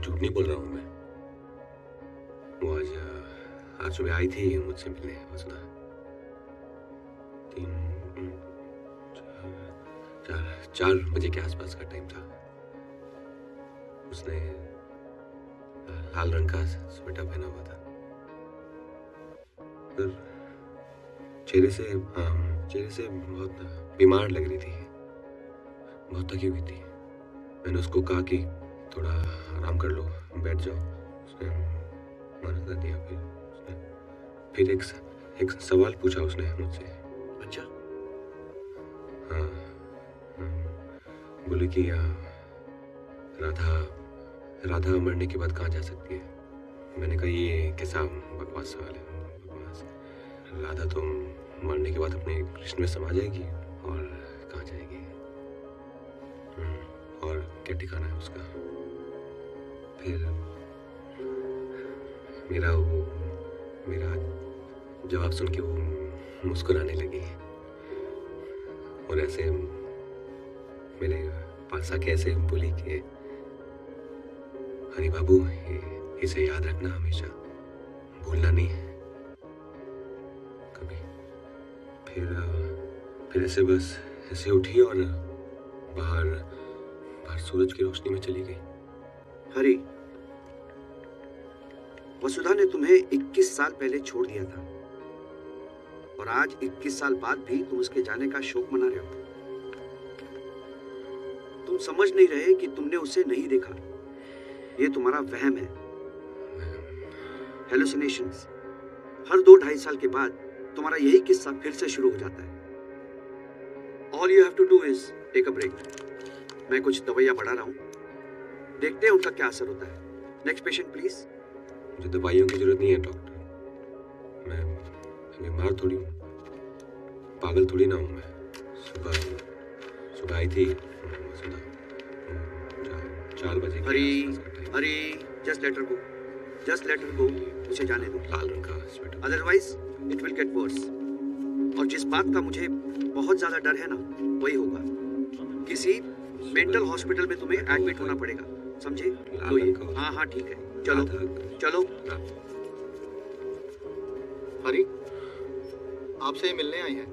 झूठ नहीं बोल रहा हूँ मैं। वो आज सुबह आई थी मुझसे मिलने वसुधा। 4 बजे के आसपास का टाइम था। उसने लाल रंग का स्वेटर पहना हुआ था। फिर चेहरे से बहुत बीमार लग रही थी, बहुत थकी हुई थी। मैंने उसको कहा कि थोड़ा आराम कर लो, बैठ जाओ। उसने मना कर दिया। फिर एक सवाल पूछा उसने मुझसे। अच्छा? हाँ, बोले कि राधा मरने के बाद कहाँ जा सकती है। मैंने कहा ये कैसा बकवास सवाल है। बकवास। राधा तो मरने के बाद अपने कृष्ण में समा जाएगी और कहाँ जाएगी, और क्या ठिकाना है उसका। फिर मेरा जवाब सुन के वो मुस्कुराने लगी और ऐसे मेरे पास आके ऐसे बोली कि हरी बाबू, इसे याद रखना, हमेशा भूलना नहीं कभी। फिर ऐसे बस ऐसे उठी और बाहर सूरज की रोशनी में चली गई। हरी, वसुधा ने तुम्हें 21 साल पहले छोड़ दिया था और आज 21 साल बाद भी तुम उसके जाने का शोक मना रहे हो। तुम समझ नहीं रहे कि तुमने उसे नहीं देखा। ये तुम्हारा वहम है, हेलुसिनेशंस। हर 2-2.5 साल के बाद तुम्हारा यही किस्सा फिर से शुरू हो जाता है। All you have to do is take a break. मैं कुछ दवाइयाँ बढ़ा रहा हूँ, देखते हैं उनका क्या असर होता है। Next patient please. मुझे दवाइयों की जरूरत नहीं है डॉक्टर। मैं बीमार थोड़ी हूँ, पागल थोड़ी ना हूँ मैं। सुबह आई थी 4 बजे। हरी, just let her go. उसे जाने दो। लाल रंग का sweater. Otherwise, it will get worse. और जिस बात का मुझे बहुत ज्यादा डर है ना, वही होगा। किसी मेंटल हॉस्पिटल में तुम्हें एडमिट होना पड़ेगा, समझे? तो हाँ ठीक है, चलो। हरी, आपसे मिलने आई हैं।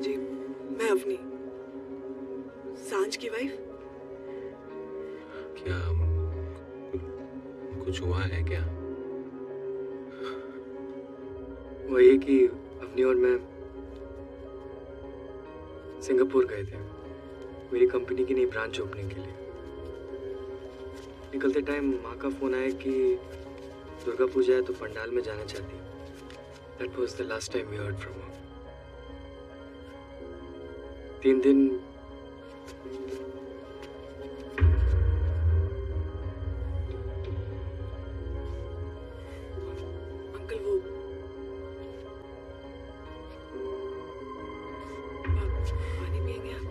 जी, मैं अवनी, सांझ की वाइफ। क्या कुछ हुआ है क्या? वही कि अवनी और मैं सिंगापुर गए थे मेरी कंपनी की नई ब्रांच ओपनिंग के लिए। निकलते टाइम माँ का फोन आया कि दुर्गा पूजा है तो पंडाल में जाना चाहती है। That was the last time we heard from her. 3 दिन अंकल, वो पानी पिएंगे आप?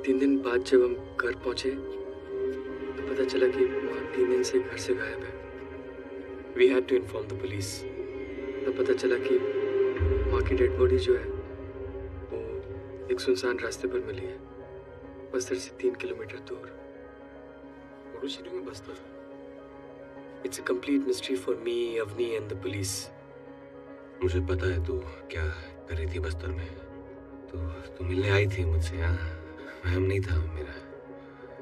तीन दिन बाद जब हम घर पहुंचे तो पता चला कि माँ 3 दिन से घर से गायब है। We had to inform the police. तो पता चला कि माँ की डेड बॉडी जो है वो एक सुनसान रास्ते पर मिली है, बस्तर से 3 किलोमीटर दूर। What was she doing in Bastar? It's a complete mystery for me, Avni and the police. मुझे पता है तू क्या कर रही थी बस्तर में। तू मिलने आई थी मुझसे। हाँ, वहम नहीं था मेरा।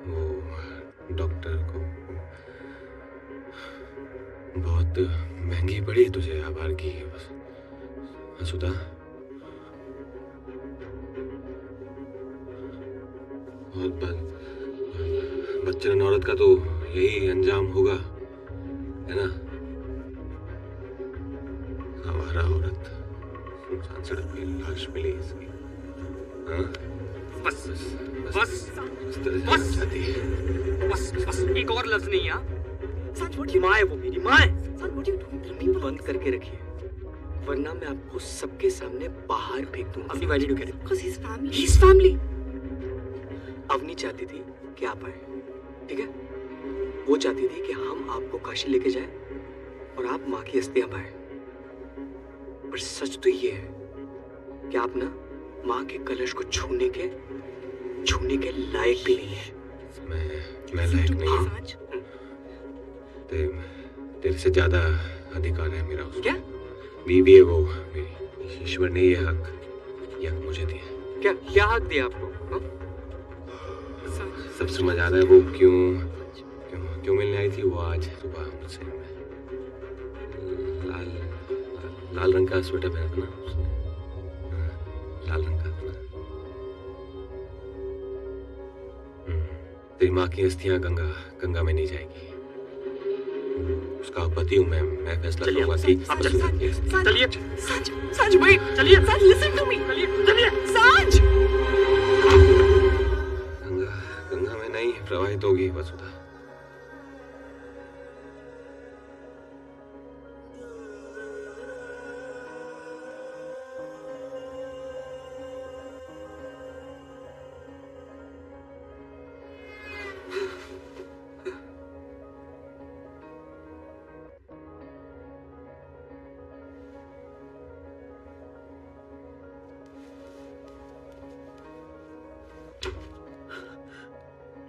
वो डॉक्टर को बहुत महंगी पड़ी तुझे आभार की वसुधा। बहुत बच्चन औरत का तो यही अंजाम होगा, है ना? आवारा औरत सुनसान सड़क पे लाश मिली इसकी। हाँ? बस एक और लफ्ज नहीं। माँ है वो, मेरी माँ है। बंद करके रखिए वरना मैं आपको सबके सामने बाहर फेंक दूंगा। Avni, why did you get it? Because he's family. He's family. Avani चाहती थी कि आप आए, ठीक है? वो चाहती थी कि हम आपको काशी लेके जाएं और आप माँ की अस्थियां पाएं। पर सच तो ये है कि आप ना माँ के कलश को छूने के लायक भी नहीं है। मैं लायक नहीं हूँ। सांच, तेरे से ज्यादा अधिकार है मेरा उसमें। क्या बीवी है वो मेरी। ईश्वर ने ये हक मुझे दिया। क्या क्या हक दिया आपको? हाँ? सांच, सब समझ आ रहा है वो क्यों मिलने आई थी वो आज सुबह मुझसे। लाल रंग का स्वेटर पहना था ना उसने। लाल रंग का था ना। तेरी माँ की अस्थियां गंगा में नहीं जाएगी। उसका पति हूँ मैं फैसला करूंगा कि चलिए सांच wait, चलिए। सांच listen to me, चलिए सांच। गंगा में नहीं प्रवाहित होगी वसुधा।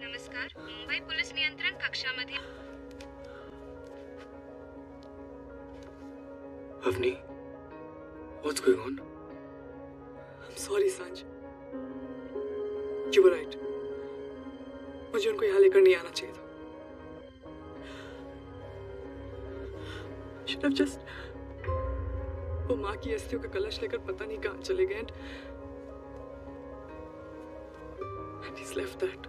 नमस्कार, मुंबई पोलीस नियंत्रण कक्षामध्ये Avani, what's going on? I'm sorry सांच, you were right. मुझे उनको यहाँ लेकर नहीं आना चाहिए था। Should have just वो माँ की अस्थियों का कलश लेकर पता नहीं कहाँ चले गए and he's left that.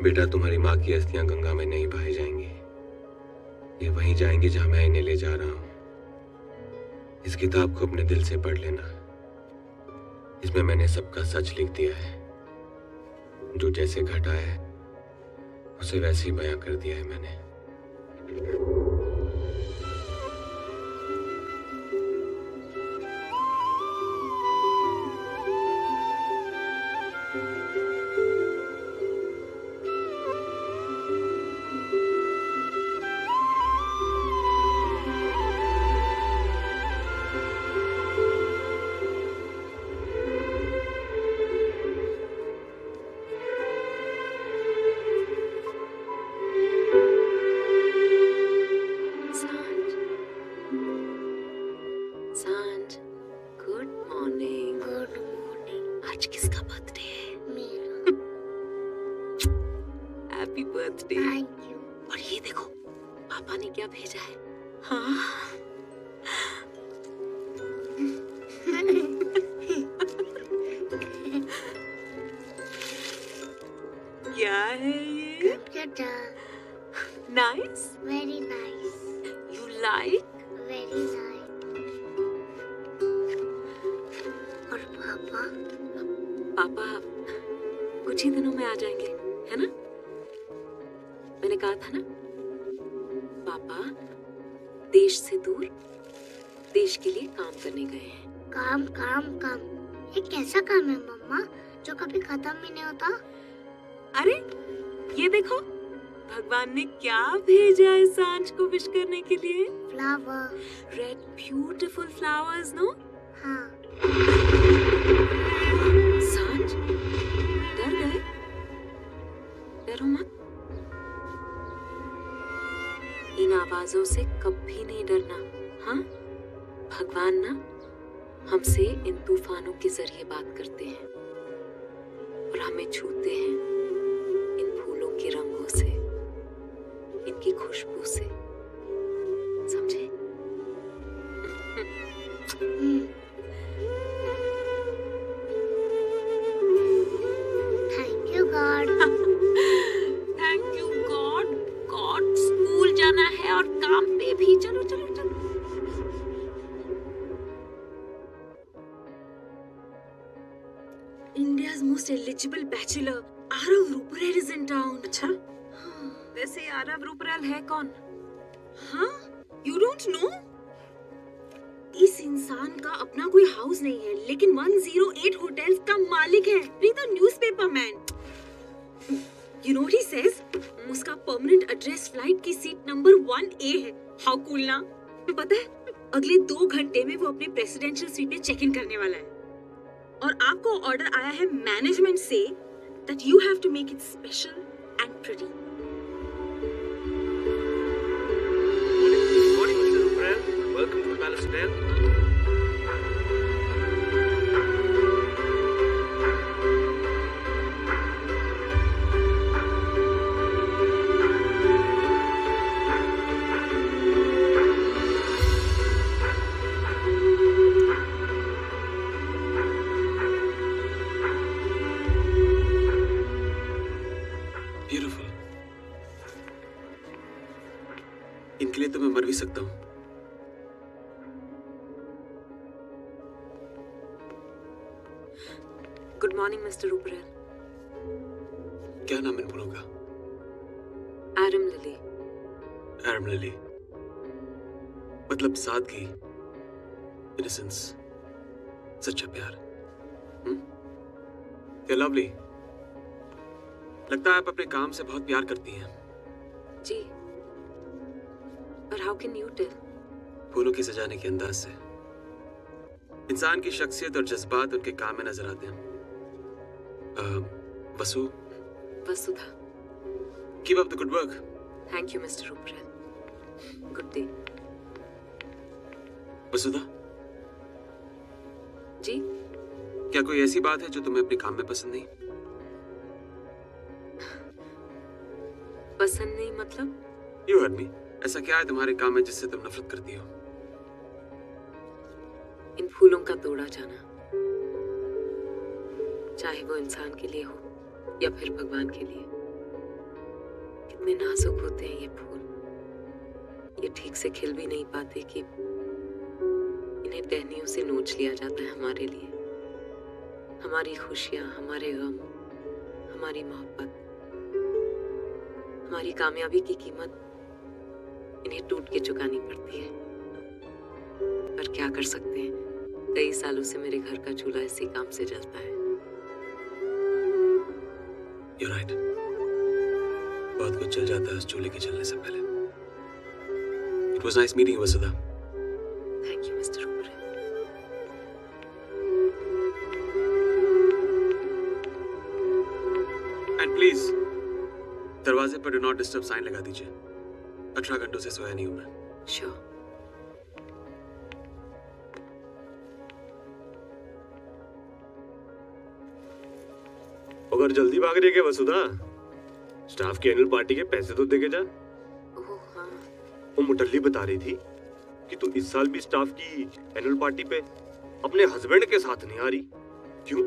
बेटा, तुम्हारी माँ की अस्थियां गंगा में नहीं बहाई जाएंगी। ये वहीं जाएंगी जहां मैं इन्हें ले जा रहा हूं। इस किताब को अपने दिल से पढ़ लेना। इसमें मैंने सबका सच लिख दिया है। जो जैसे घटा है उसे वैसे ही बयां कर दिया है मैंने। सांझ, गुड मॉर्निंग। Good morning. आज किसका बर्थडे है? मेरा। Happy birthday. Thank you. और ये देखो पापा ने क्या भेजा है। हाँ। क्या है ये? Nice. Very nice. You like? Very nice. और पापा? पापा कुछ ही दिनों में आ जाएंगे, है ना? मैंने कहा था ना, पापा देश से दूर देश के लिए काम करने गए हैं। काम काम काम। ये कैसा काम है मम्मा जो कभी खत्म ही नहीं होता? अरे ये देखो भगवान ने क्या भेजा है सांझ को विश करने के लिए। Flower. Red beautiful flowers, no? हाँ। सांझ डर गए? डरो मत। इन आवाजों से कभी नहीं डरना, हाँ? भगवान ना हमसे इन तूफानों के जरिए बात करते हैं और हमें छूते हैं इन फूलों के रंगों से, इनकी खुशबू से, समझे? Thank you God. Thank you God. God school जाना है और काम पे भी। चलो चलो चलो। India's most eligible bachelor, Arav Ruparal is in town. अच्छा? वैसे आरव रूपराल है कौन? हाँ? You don't know? इस इंसान का अपना कोई हाउस नहीं है, लेकिन 108 होटल्स का मालिक है। Read the newspaper, man. You know what he says? उसका परमानेंट एड्रेस फ्लाइट की सीट नंबर 1A है। How cool ना? पता है, अगले 2 घंटे में वो अपने प्रेसिडेंशियल स्वीट में चेक इन करने वाला है। और आपको ऑर्डर आया है मैनेजमेंट से that you have to make it special and pretty. Good morning, Mr. Ruprel. Welcome to the Palace Hotel. Beautiful. इनके लिए तो मैं मर भी सकता हूँ। Good morning mister Ruparel. क्या नाम इन फूलों का? Adam lily. एडम लिली, मतलब सादगी, इनोसेंस, सच्चा प्यार। क्या लवली। लगता है आप अपने काम से बहुत प्यार करती हैं। जी, पर हाउ कैन यू टेल? फूलों की सजाने के अंदाज से इंसान की शख्सियत और जज्बात उनके काम में नजर आते हैं। Vasudha. Keep up the good work. Thank you mister Ruparel. Good day. Vasudha, ji, क्या कोई ऐसी बात है जो तुम्हें अपने काम में पसंद नहीं? पसंद नहीं मतलब? You heard me. ऐसा क्या है तुम्हारे काम में जिससे तुम नफरत करती हो? इन फूलों का तोड़ा जाना, चाहे वो इंसान के लिए हो या फिर भगवान के लिए। कितने नाजुक होते हैं ये फूल। ये ठीक से खिल भी नहीं पाते कि इन्हें टहनियों से नोच लिया जाता है हमारे लिए। हमारी खुशियां, हमारे गम, हमारी मोहब्बत, हमारी कामयाबी की कीमत इन्हें टूट के चुकानी पड़ती है। पर क्या कर सकते हैं, कई सालों से मेरे घर का चूल्हा इसी काम से जलता है। You're right. बहुत कुछ चल जाता है उस चूल्हे के जलने से पहले। It was nice meeting you, Vasudha. Thank you mister Ruparel. And please, दरवाजे पर डू नॉट डिस्टर्ब साइन लगा दीजिए। 18 घंटों से सोया नहीं हूं मैं। श्योर। अगर जल्दी भाग रही है क्या वसुधा? स्टाफ की एनुअल पार्टी के पैसे तो देके जा। ओह हाँ। वो मुटल्ली बता रही थी कि तू इस साल भी स्टाफ की एनुअल पार्टी पे अपने हस्बैंड के साथ नहीं आ रही। क्यों?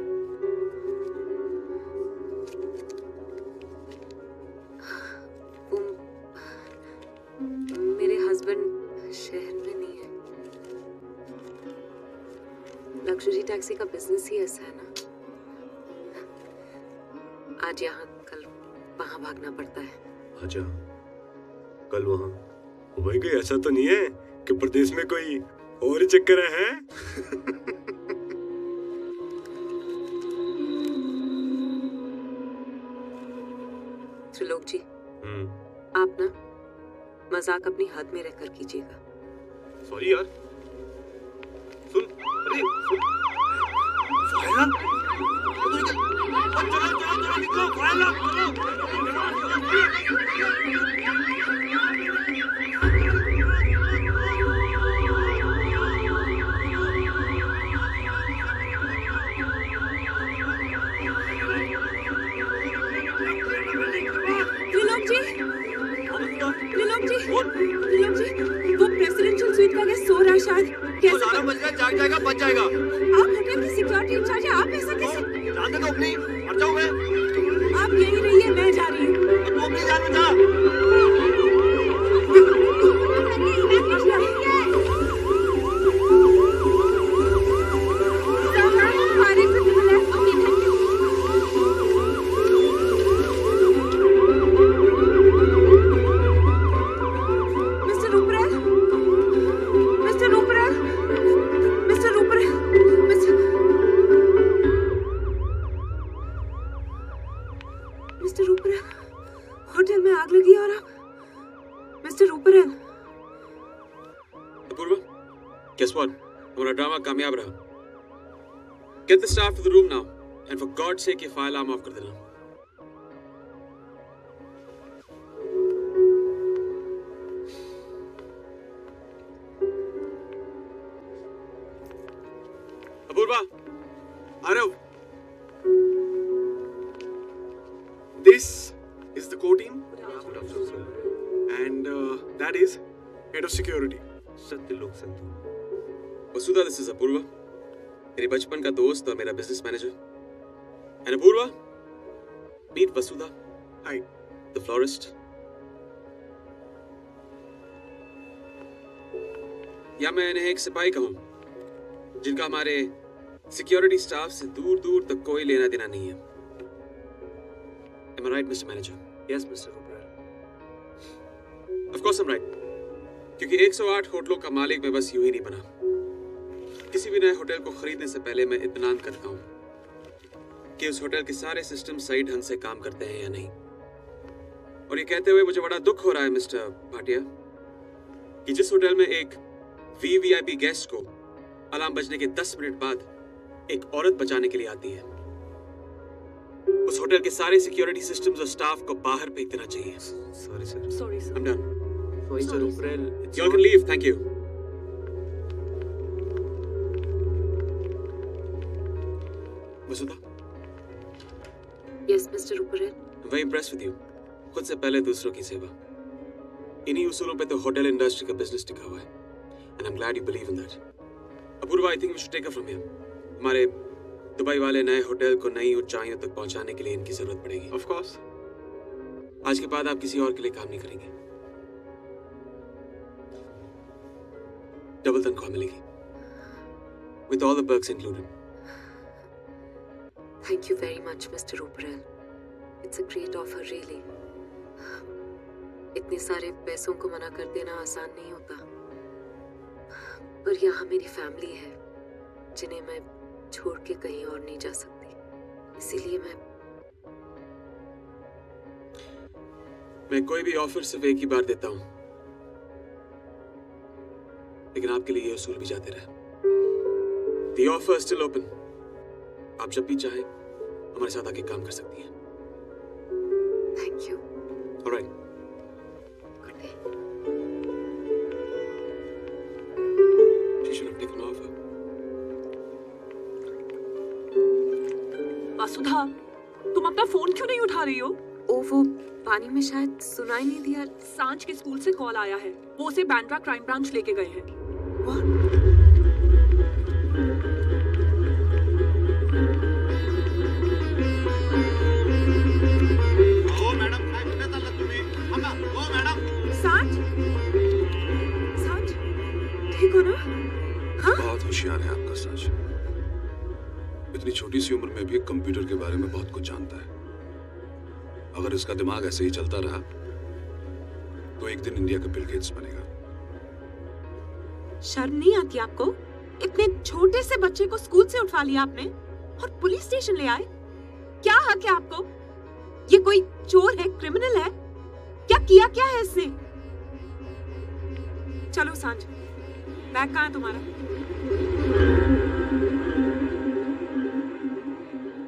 मेरे हस्बैंड शहर में नहीं है। लग्जरी टैक्सी का बिजनेस ही ऐसा है ना, आज यहाँ कल वहाँ भागना पड़ता है। अच्छा, कल वहाँ भाई कोई ऐसा तो नहीं है कि प्रदेश में कोई और ही चक्कर है? त्रिलोक जी, आप ना मजाक अपनी हद में रहकर कीजिएगा। सॉरी यार। सुन, अरे सुन। फायरा, चलो निकलो, फायरा, त्रिलोक जी, वो प्रेसिडेंशियल स्वीट का गेस्ट सो रहा है शायद। कैसे? 12 बज गए, जाग जाएगा, बच जाएगा। आप होटल की सिक्योरिटी इंचार्ज हैं, आप ऐसा कैसे? जानते तो अपनी, मर जाऊं मैं। आप यहीं रहिए, मैं जा रही हूँ। तू अपनी जान बचा। Mister Ruparel, Guess what? हमारा ड्रामा कामयाब रहा. Get the staff to the room now, and for God's sake ये फाइल आर्म ऑफ कर देना. Apoorva, Arav, this is the core team, and that is head of security. Satyalok Sandhu. Vasudha, this is Apoorva, मेरे बचपन का दोस्त और मेरा business manager. And Apurva, meet Vasudha. Hi. The florist. या मैं इन्हें एक सिपाही कहूं, जिनका हमारे सिक्योरिटी स्टाफ से दूर दूर तक कोई लेना देना नहीं है. Am I right, Mr. Manager? Yes, Mr. Rupert. Of course I'm right. क्योंकि 108 होटलों का मालिक मैं बस यूं ही नहीं बना. किसी भी नए होटल को खरीदने से पहले मैं इत्मीनान करता हूं कि उस होटल के सारे सिस्टम सही ढंग से काम करते हैं या नहीं. और ये कहते हुए मुझे बड़ा दुख हो रहा है मिस्टर भाटिया कि जिस होटल में एक वीवीआईपी गेस्ट को अलार्म बजने के 10 मिनट बाद एक औरत बचाने के लिए आती है, उस होटल के सारे सिक्योरिटी सिस्टम्स और स्टाफ को बाहर फेंक देना चाहिए. Sorry sir. Sorry, sir. I'm done. Mr. Rupert, You all can leave. Thank you. Vasudha, Yes, Mr. Rupert. I'm very impressed with you. खुद से पहले दूसरों की सेवा. इन्हीं उसूलों पे तो होटल इंडस्ट्री का बिजनेस टिका हुआ है. And I'm glad you believe in that. Apurva, I think we should take her from here. हमारे दुबई वाले नए होटल को नई ऊंचाइयों तक पहुंचाने के लिए इनकी जरूरत पड़ेगी. Of course. आज के बाद आप किसी और के लिए काम नहीं करेंगे. डबल तनख्वाह मिलेगी. With all the perks included. Thank you very much, Mr. Rupert. It's a great offer, really. इतने सारे पैसों को मना कर देना आसान नहीं होता. पर यहाँ मेरी फैमिली है, जिन्हें मैं छोड़ के कहीं और नहीं जा सकती. इसीलिए मैं कोई भी ऑफर सिर्फ एक ही बार देता हूं, लेकिन आपके लिए ये उसूल भी जाते रहे. The offer is still open. आप जब भी चाहे हमारे साथ आके काम कर सकती हैं. Thank you. All right. Good day. She should have taken the offer. वसुधा, तुम अपना फोन क्यों नहीं उठा रही हो? ओ, वो पानी में शायद सुनाई नहीं दिया. सांझ के स्कूल से कॉल आया है. वो उसे बैंड्रा क्राइम ब्रांच लेके गए हैं. हो मॅडम, काय कुठे चाललात तुम्ही? थांबा. हो मॅडम. सांझ, सांझ, ठीक हो ना? बहुत होशियार है आपका सांझ. इतनी छोटी सी उम्र में भी कंप्यूटर के बारे में बहुत कुछ जानता है. अगर इसका दिमाग ऐसे ही चलता रहा तो एक दिन इंडिया का बिल गेट्स बनेगा. शर्म नहीं आती आपको? इतने छोटे से बच्चे को स्कूल से उठवा लिया आपने और पुलिस स्टेशन ले आए. क्या हक है आपको? ये कोई चोर है, क्रिमिनल है? क्या किया क्या है इसने? चलो सांझ, बैग कहाँ है तुम्हारा?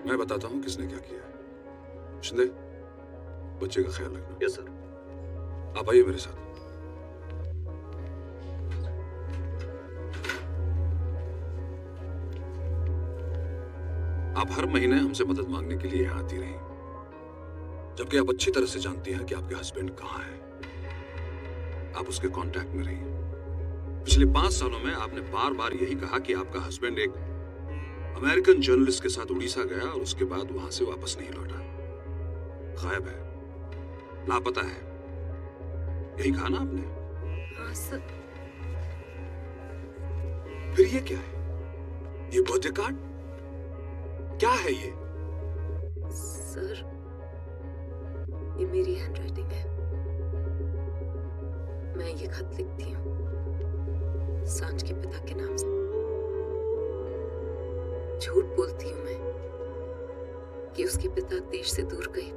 मैं बताता हूँ किसने क्या किया. शिंदे, बच्चे का ख्याल रखना. Yes sir. आप आइए मेरे साथ. आप हर महीने हमसे मदद मांगने के लिए यहाँ आती रही, जबकि आप अच्छी तरह से जानती हैं कि आपके हस्बैंड कहाँ हैं. आप उसके कांटेक्ट में रही. पिछले 5 सालों में आपने बार बार यही कहा कि आपका हस्बैंड एक अमेरिकन जर्नलिस्ट के साथ उड़ीसा गया और उसके बाद वहां से वापस नहीं लौटा. गायब है, लापता है. यही कहा ना आपने? हाँ सर. फिर ये क्या है? ये बर्थडे कार्ड क्या है ये? सर, ये मेरी हैंडराइटिंग है. मैं ये खत लिखती हूँ सांझ के पिता के नाम से. झूठ बोलती हूँ मैं कि उसके पिता देश से दूर गए,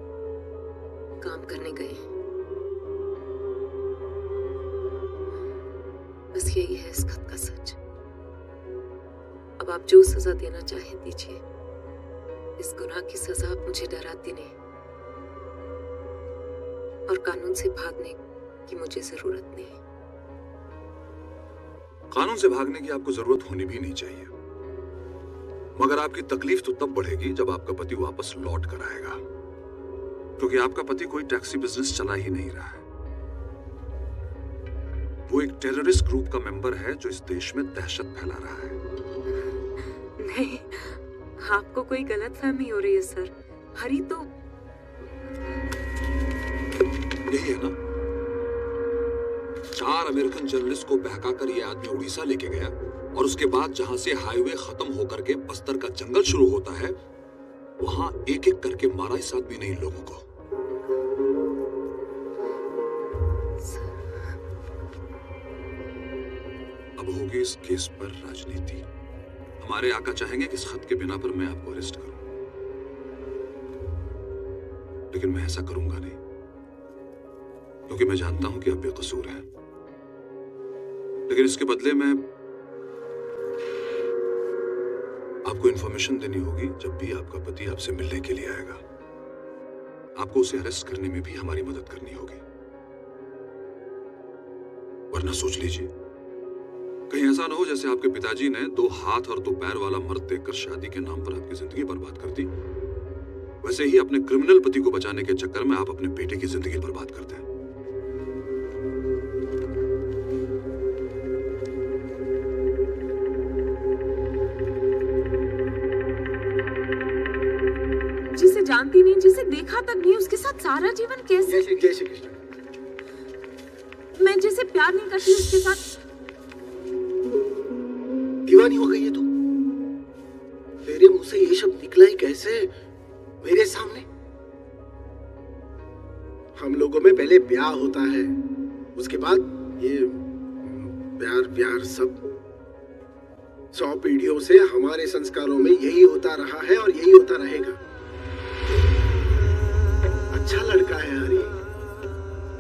काम करने गए हैं. बस यही है इस खत का सच. अब आप जो सजा देना चाहें दीजिए। इस गुनाह की सजा मुझे डराती नहीं, और कानून से भागने की मुझे जरूरत नहीं। कानून से भागने की आपको जरूरत होनी भी नहीं चाहिए, मगर आपकी तकलीफ तो तब बढ़ेगी जब आपका पति वापस लौट कर आएगा, क्योंकि आपका पति कोई टैक्सी बिजनेस चला ही नहीं रहा है। वो एक टेररिस्ट ग्रुप का मेंबर है जो इस देश में दहशत फैला रहा है। नहीं, आपको कोई गलतफहमी हो रही है सर। हरी तो यही है ना, 4 अमेरिकन जर्नलिस्ट को बहकाकर ये आदमी उड़ीसा लेके गया, और उसके बाद जहां से हाईवे खत्म होकर के बस्तर का जंगल शुरू होता है, वहां एक एक करके मारा इस आदमी ने इन लोगों को। अब होगी इस केस पर राजनीति। हमारे आका चाहेंगे कि इस खत के बिना पर मैं आपको अरेस्ट करूं, लेकिन मैं ऐसा करूंगा नहीं, क्योंकि मैं जानता हूं कि आप बेकसूर हैं। लेकिन इसके बदले में आपको इंफॉर्मेशन देनी होगी जब भी आपका पति आपसे मिलने के लिए आएगा। आपको उसे अरेस्ट करने में भी हमारी मदद करनी होगी, वरना सोच लीजिए कहीं ऐसा ना हो जैसे आपके पिताजी ने 2 हाथ और 2 पैर वाला मर्द देखकर शादी के नाम पर आपकी जिंदगी बर्बाद कर दी। वैसे ही अपने क्रिमिनल पति को बचाने के चक्कर में आप अपने बेटे की जिंदगी बर्बाद करते हैं। जिसे जानती नहीं, जिसे देखा तक नहीं, उसके साथ सारा जीवन कैसे? जय श्री कृष्ण। मैं जिसे प्यार नहीं करती उसके साथ दीवानी हो गई है तू। तेरे मुंह से ये शब्द निकला ही कैसे मेरे सामने? हम लोगों में पहले ब्याह होता है, उसके बाद ये प्यार प्यार सब। 100 पीढ़ियों से हमारे संस्कारों में यही होता रहा है और यही होता रहेगा। अच्छा लड़का है हरी,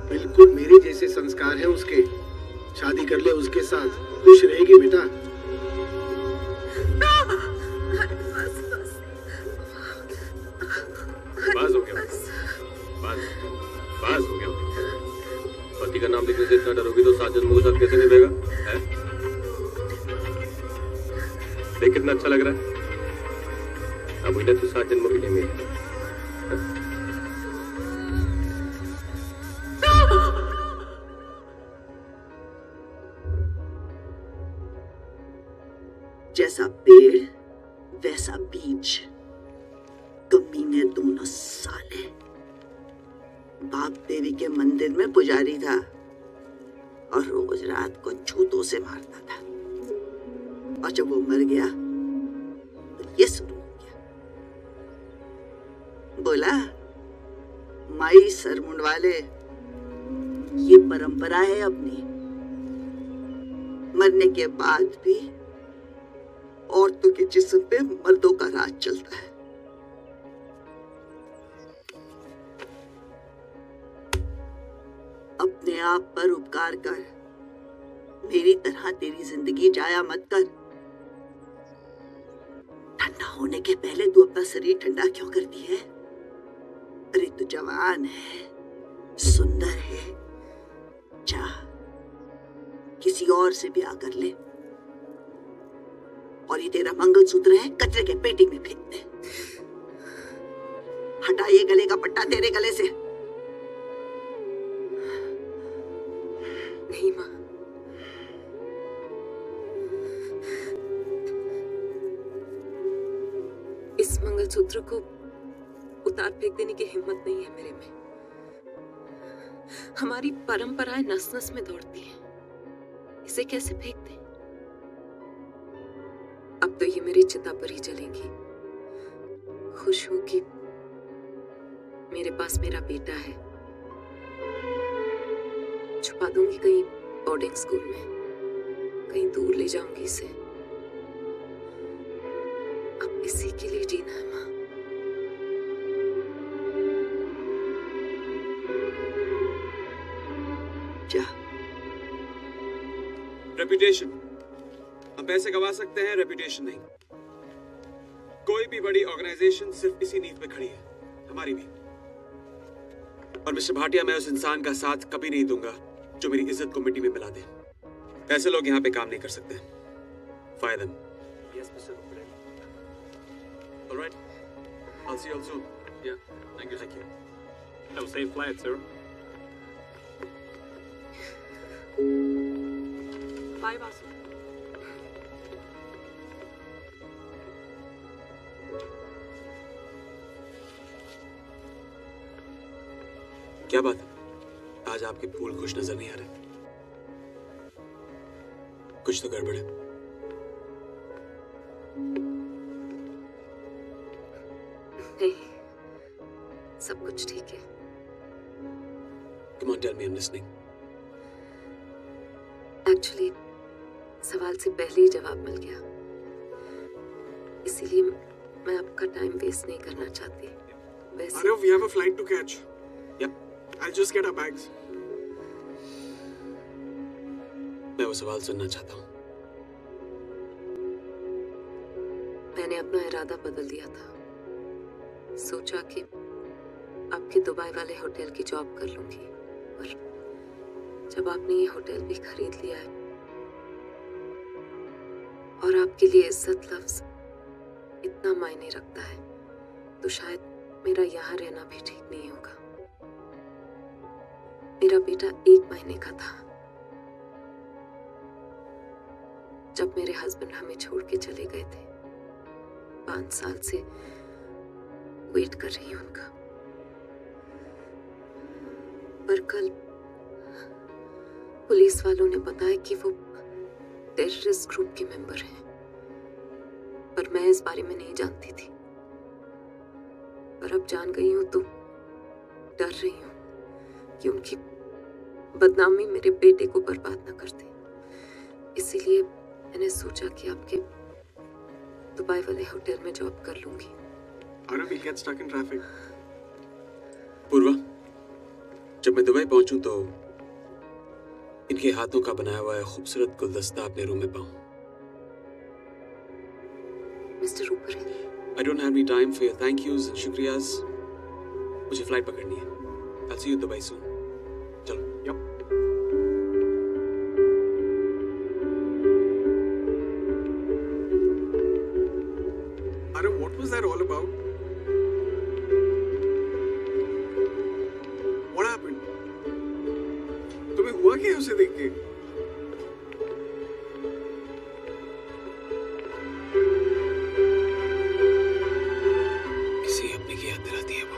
बिल्कुल मेरे जैसे संस्कार हैं उसके। शादी कर ले उसके साथ, खुश रहेगी बेटा। बस हो गया, बस हो गया। पति का नाम लिखने से इतना डरोगी तो 7 जन्मों के साथ कैसे निभेगा? देख कितना अच्छा लग रहा है। अब इधर तो 7 जन्मों के लिए मिले। जैसा पेड़ वैसा बीज, कमीने दोनों साले। बाप देवी के मंदिर में पुजारी था और रोज रात को जूतों से मारता था, और जब वो मर गया तो ये शुरू हो गया। बोला, माई सर मुंडवाले, ये परंपरा है अपनी। मरने के बाद भी औरतों के जिस्म पे मर्दों का राज चलता है। अपने आप पर उपकार कर, मेरी तरह तेरी जिंदगी जाया मत कर। ठंडा होने के पहले तू अपना शरीर ठंडा क्यों करती है? अरे तू जवान है, सुंदर है, जा किसी और से ब्याह कर ले, और ये तेरा मंगलसूत्र है कचरे के पेटी में फेंक दे। हटा ये गले का पट्टा तेरे गले से। नहीं माँ, इस मंगलसूत्र को उतार फेंक देने की हिम्मत नहीं है मेरे में। हमारी परंपराएं नस नस में दौड़ती हैं, इसे कैसे फेंक दें? अब तो ये मेरी चिता पर ही जलेगी। खुश हूं कि मेरे पास मेरा बेटा है। छुपा दूंगी कहीं बोर्डिंग स्कूल में, कहीं दूर ले जाऊंगी इसे। अब इसी के लिए जीना है माँ। रेपुटेशन, पैसे कमा सकते हैं, रेपुटेशन नहीं। कोई भी बड़ी ऑर्गेनाइजेशन सिर्फ इसी नींव पे खड़ी है, हमारी भी। और मिस्टर भाटिया, मैं उस इंसान का साथ कभी नहीं दूंगा जो मेरी इज्जत को मिट्टी में मिला दे। ऐसे लोग यहाँ पे काम नहीं कर सकते। Fire them. Yes, Mr. Rupert. All right. I'll see you all soon. Yeah. Thank you. Thank you. Have a safe flight, sir. Bye Vasu. क्या बात है? आज आपके फूल खुश नजर नहीं आ रहे। कुछ तो गड़बड़ है। नहीं, सब कुछ ठीक है। Come on, tell me, I'm listening. Actually सवाल से पहले ही जवाब मिल गया, इसीलिए मैं आपका टाइम वेस्ट नहीं करना चाहती। वैसे Arav, we have a flight to catch. Yep. I'll just get our bags. मैं वो सवाल सुनना चाहता हूँ। मैंने अपना इरादा बदल दिया था। सोचा कि आपके दुबई वाले होटल की जॉब कर लूंगी, और जब आपने ये होटल भी खरीद लिया है और आपके लिए इज्जत लफ्ज इतना मायने रखता है, तो शायद मेरा यहाँ रहना भी ठीक नहीं होगा। मेरा बेटा 1 महीने का था जब मेरे हस्बैंड हमें छोड़ के चले गए थे। 5 साल से वेट कर रही हूं उनका, पर कल पुलिस वालों ने बताया कि वो टेररिस्ट ग्रुप के मेंबर हैं, पर मैं इस बारे में नहीं जानती थी। पर अब जान गई हूं तो डर रही हूं कि उनकी बदनामी मेरे बेटे को बर्बाद न कर दे। इसीलिए मैंने सोचा कि आपके दुबई वाले होटल में जॉब कर लूंगी। Arav, we'll get stuck in traffic. पूर्वा, जब मैं दुबई पहुंचूं तो इनके हाथों का बनाया हुआ खूबसूरत गुलदस्ता अपने रूम में पाऊं। Mister Rupar, I don't have any time for your thank yous and शुक्रियाज। मुझे फ्लाइट पकड़नी है। I'll see you in Dubai soon. चलो। Yep. Arav, what was that all about? What happened? तुम्हें हुआ क्या उसे देख के? किसी अपने की याद दिलाती है वो।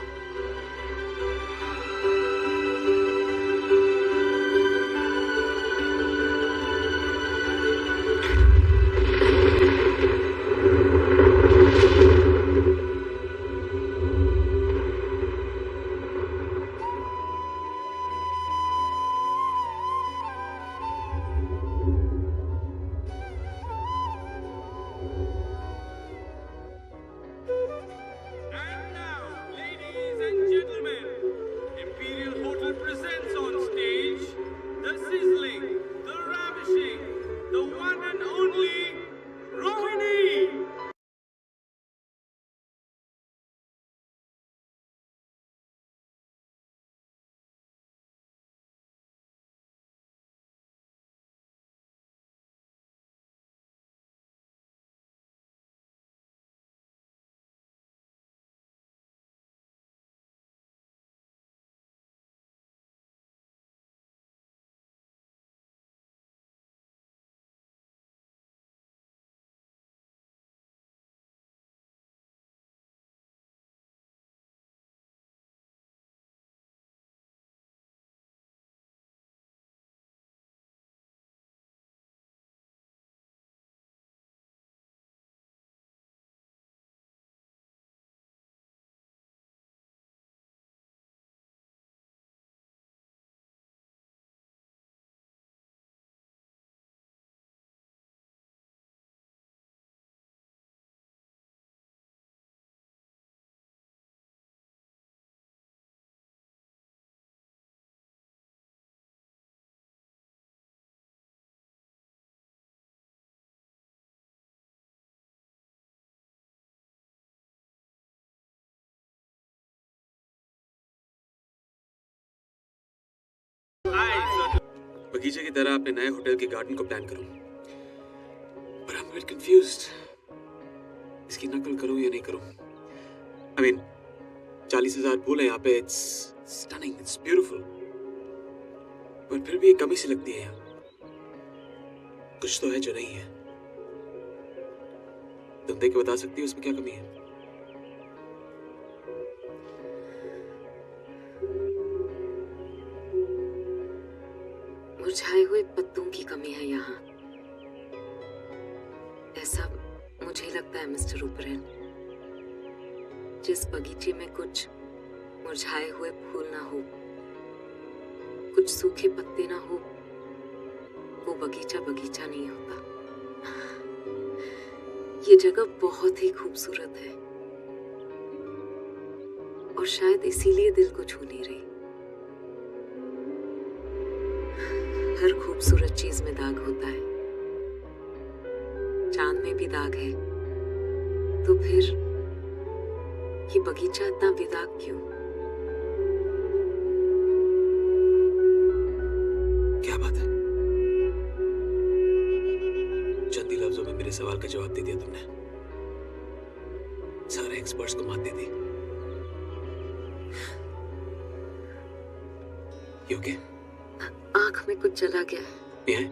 बगीचे की तरह अपने नए होटल के गार्डन को प्लान करूं, पर आई एम वेरी कंफ्यूज्ड। इसकी नकल करूं या नहीं करूं? आई मीन 40,000 फूल है यहाँ पे, इट्स स्टनिंग, इट्स ब्यूटीफुल, पर फिर भी एक कमी सी लगती है यहाँ। कुछ तो है जो नहीं है। तुम देख के बता सकती हो उसमें क्या कमी है? मुरझाए हुए पत्तों की कमी है यहाँ, ऐसा मुझे लगता है मिस्टर ओबरायन। जिस बगीचे में कुछ मुरझाए हुए फूल ना हो, कुछ सूखे पत्ते ना हो, वो बगीचा बगीचा नहीं होता। ये जगह बहुत ही खूबसूरत है और शायद इसीलिए दिल को छू नहीं रही। हर खूबसूरत चीज में दाग होता है, चांद में भी दाग है, तो फिर ये बगीचा इतना बेदाग क्यों? क्या बात है, चंद ही लफ्जों में मेरे सवाल का जवाब दे दिया तुमने। सारे एक्सपर्ट्स को मात दे दी। You okay? आंख में कुछ चला गया है।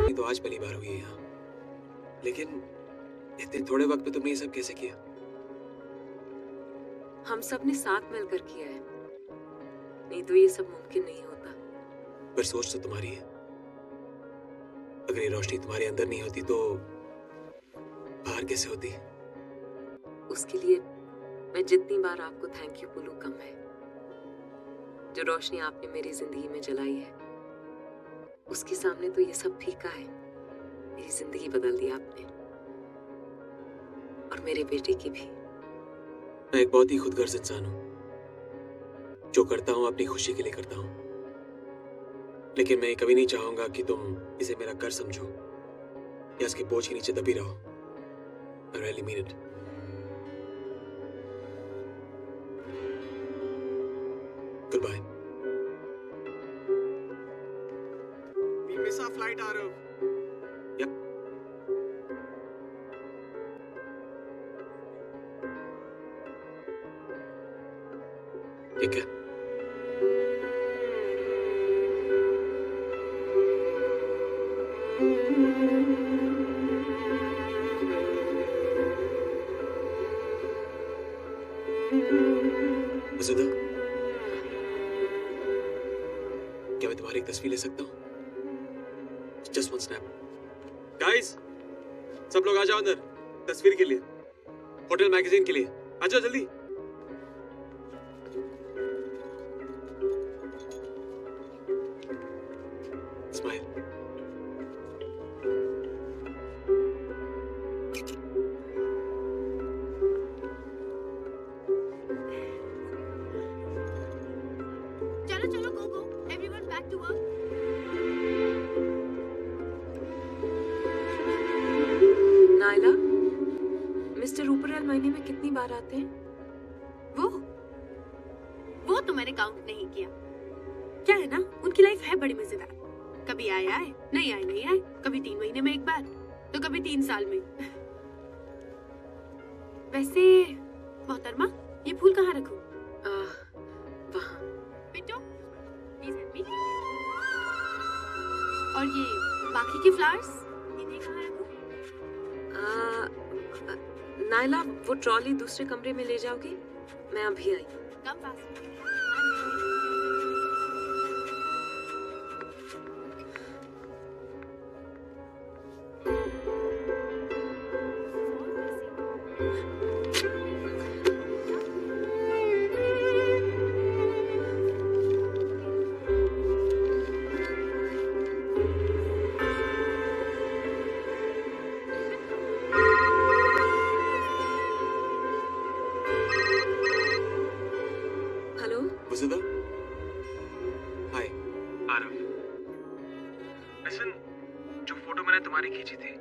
ये तो आज पहली बार हुई है यहाँ, लेकिन इतने थोड़े वक्त में तुमने ये सब कैसे किया? हम सब ने साथ मिलकर किया है, नहीं तो ये सब मुमकिन नहीं होता। पर सोच तो तुम्हारी है। अगर ये रोशनी तुम्हारे अंदर नहीं होती तो बाहर कैसे होती? उसके लिए मैं जितनी बार आपको थैंक यू बोलूं कम है। जो रोशनी आपने मेरी जिंदगी में जलाई है, उसके सामने तो ये सब फीका है। मेरी जिंदगी बदल दी आपने, और मेरे बेटे की भी। मैं एक बहुत ही खुदगर्ज इंसान हूं। जो करता हूं अपनी खुशी के लिए करता हूं, लेकिन मैं कभी नहीं चाहूंगा कि तुम इसे मेरा कर समझो या इसके बोझ के नीचे दबी रहो। I really mean it. Goodbye. We miss our flight, Arav. Yep. ठीक है। वसुधा, क्या मैं तुम्हारी एक तस्वीर ले सकता हूँ? Just one snap. Guys, सब लोग आ जाओ अंदर तस्वीर के लिए, होटल मैगजीन के लिए। आ जाओ जल्दी। Smile. चलो चलो, go go, everyone back to work. Naila, mister ऊपरवाल महीने में कितनी बार आते हैं? वो तो मैंने काउंट नहीं किया। क्या है ना, उनकी लाइफ है बड़ी मजेदार। कभी आए आए, नहीं आए नहीं आए, कभी 3 महीने में एक बार, तो कभी 3 साल में। वैसे मोहतरमा, ये फूल कहाँ रखूं? वहाँ। Bittu, please help me. और ये बाकी के फ्लावर्स, इन्हें कहाँ रखूं? नायला, वो ट्रॉली दूसरे कमरे में ले जाओगी? मैं अभी आई। Come fast. Vasudha, hi. Aarav, listen, जो फोटो मैंने तुम्हारी खींची थी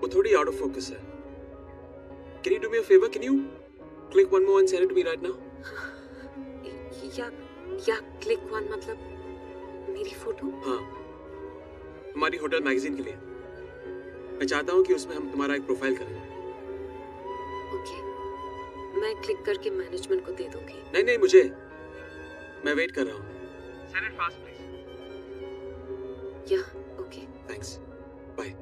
वो थोड़ी आउट ऑफ फोकस है। Can you do me a favour? Can you click one more and send it to me right now? या क्लिक वन मतलब मेरी फोटो? हाँ, हमारी होटल मैगजीन के लिए। मैं चाहता हूँ कि उसमें हम तुम्हारा एक प्रोफाइल करें। ओके, मैं क्लिक करके मैनेजमेंट को दे दूंगी। नहीं नहीं, मुझे, मैं वेट कर रहा हूँ। Send it fast please. या ओके, थैंक्स, बाय।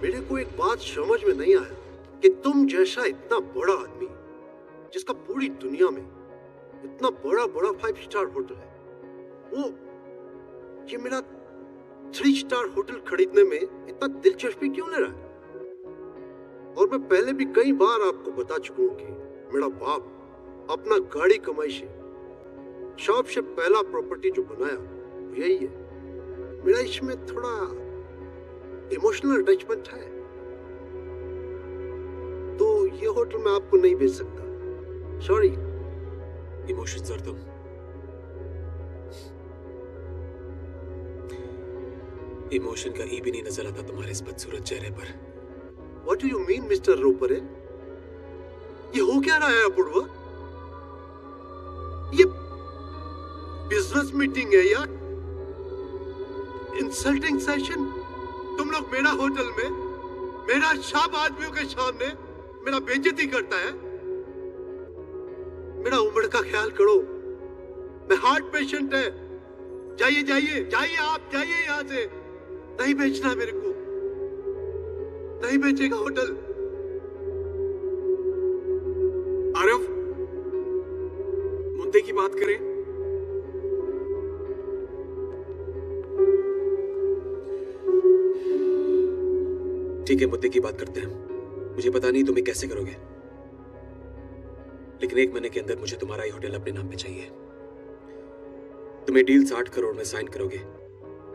मेरे को एक बात समझ में नहीं आया कि तुम जैसा इतना बड़ा आदमी जिसका पूरी दुनिया में इतना बड़ा बड़ा 5 स्टार होटल है, वो ये मेरा 3 स्टार होटल खरीदने में इतना दिलचस्पी क्यों ले रहा है? और मैं पहले भी कई बार आपको बता चुका हूं कि मेरा बाप अपना गाड़ी कमाई से शॉप से पहला प्रॉपर्टी जो बनाया वो यही है। मेरा इसमें थोड़ा इमोशनल अटैचमेंट है, तो ये होटल मैं आपको नहीं भेज सकता, सॉरी। इमोशंस और तुम, इमोशन का ई भी नहीं नजर आता तुम्हारे इस बदसूरत चेहरे पर। What do you mean, mister Ropare? ये हो क्या रहा है अपूर्वा? ये बिजनेस मीटिंग है या इंसल्टिंग सेशन? तुम लोग मेरा होटल में मेरा सब आदमियों के सामने मेरा बेइज्जती करता है। मेरा उम्र का ख्याल करो, मैं हार्ट पेशेंट है। जाइए जाइए जाइए, आप जाइए यहाँ से। नहीं बेचना मेरे को, नहीं बेचेगा होटल। आरव, मुद्दे की बात करें। ठीक है, मुद्दे की बात करते हैं। मुझे पता नहीं तुम ये कैसे करोगे, लेकिन 1 महीने के अंदर मुझे तुम्हारा ही होटल अपने नाम पे चाहिए। तुम्हें डील 60 करोड़ में साइन करोगे,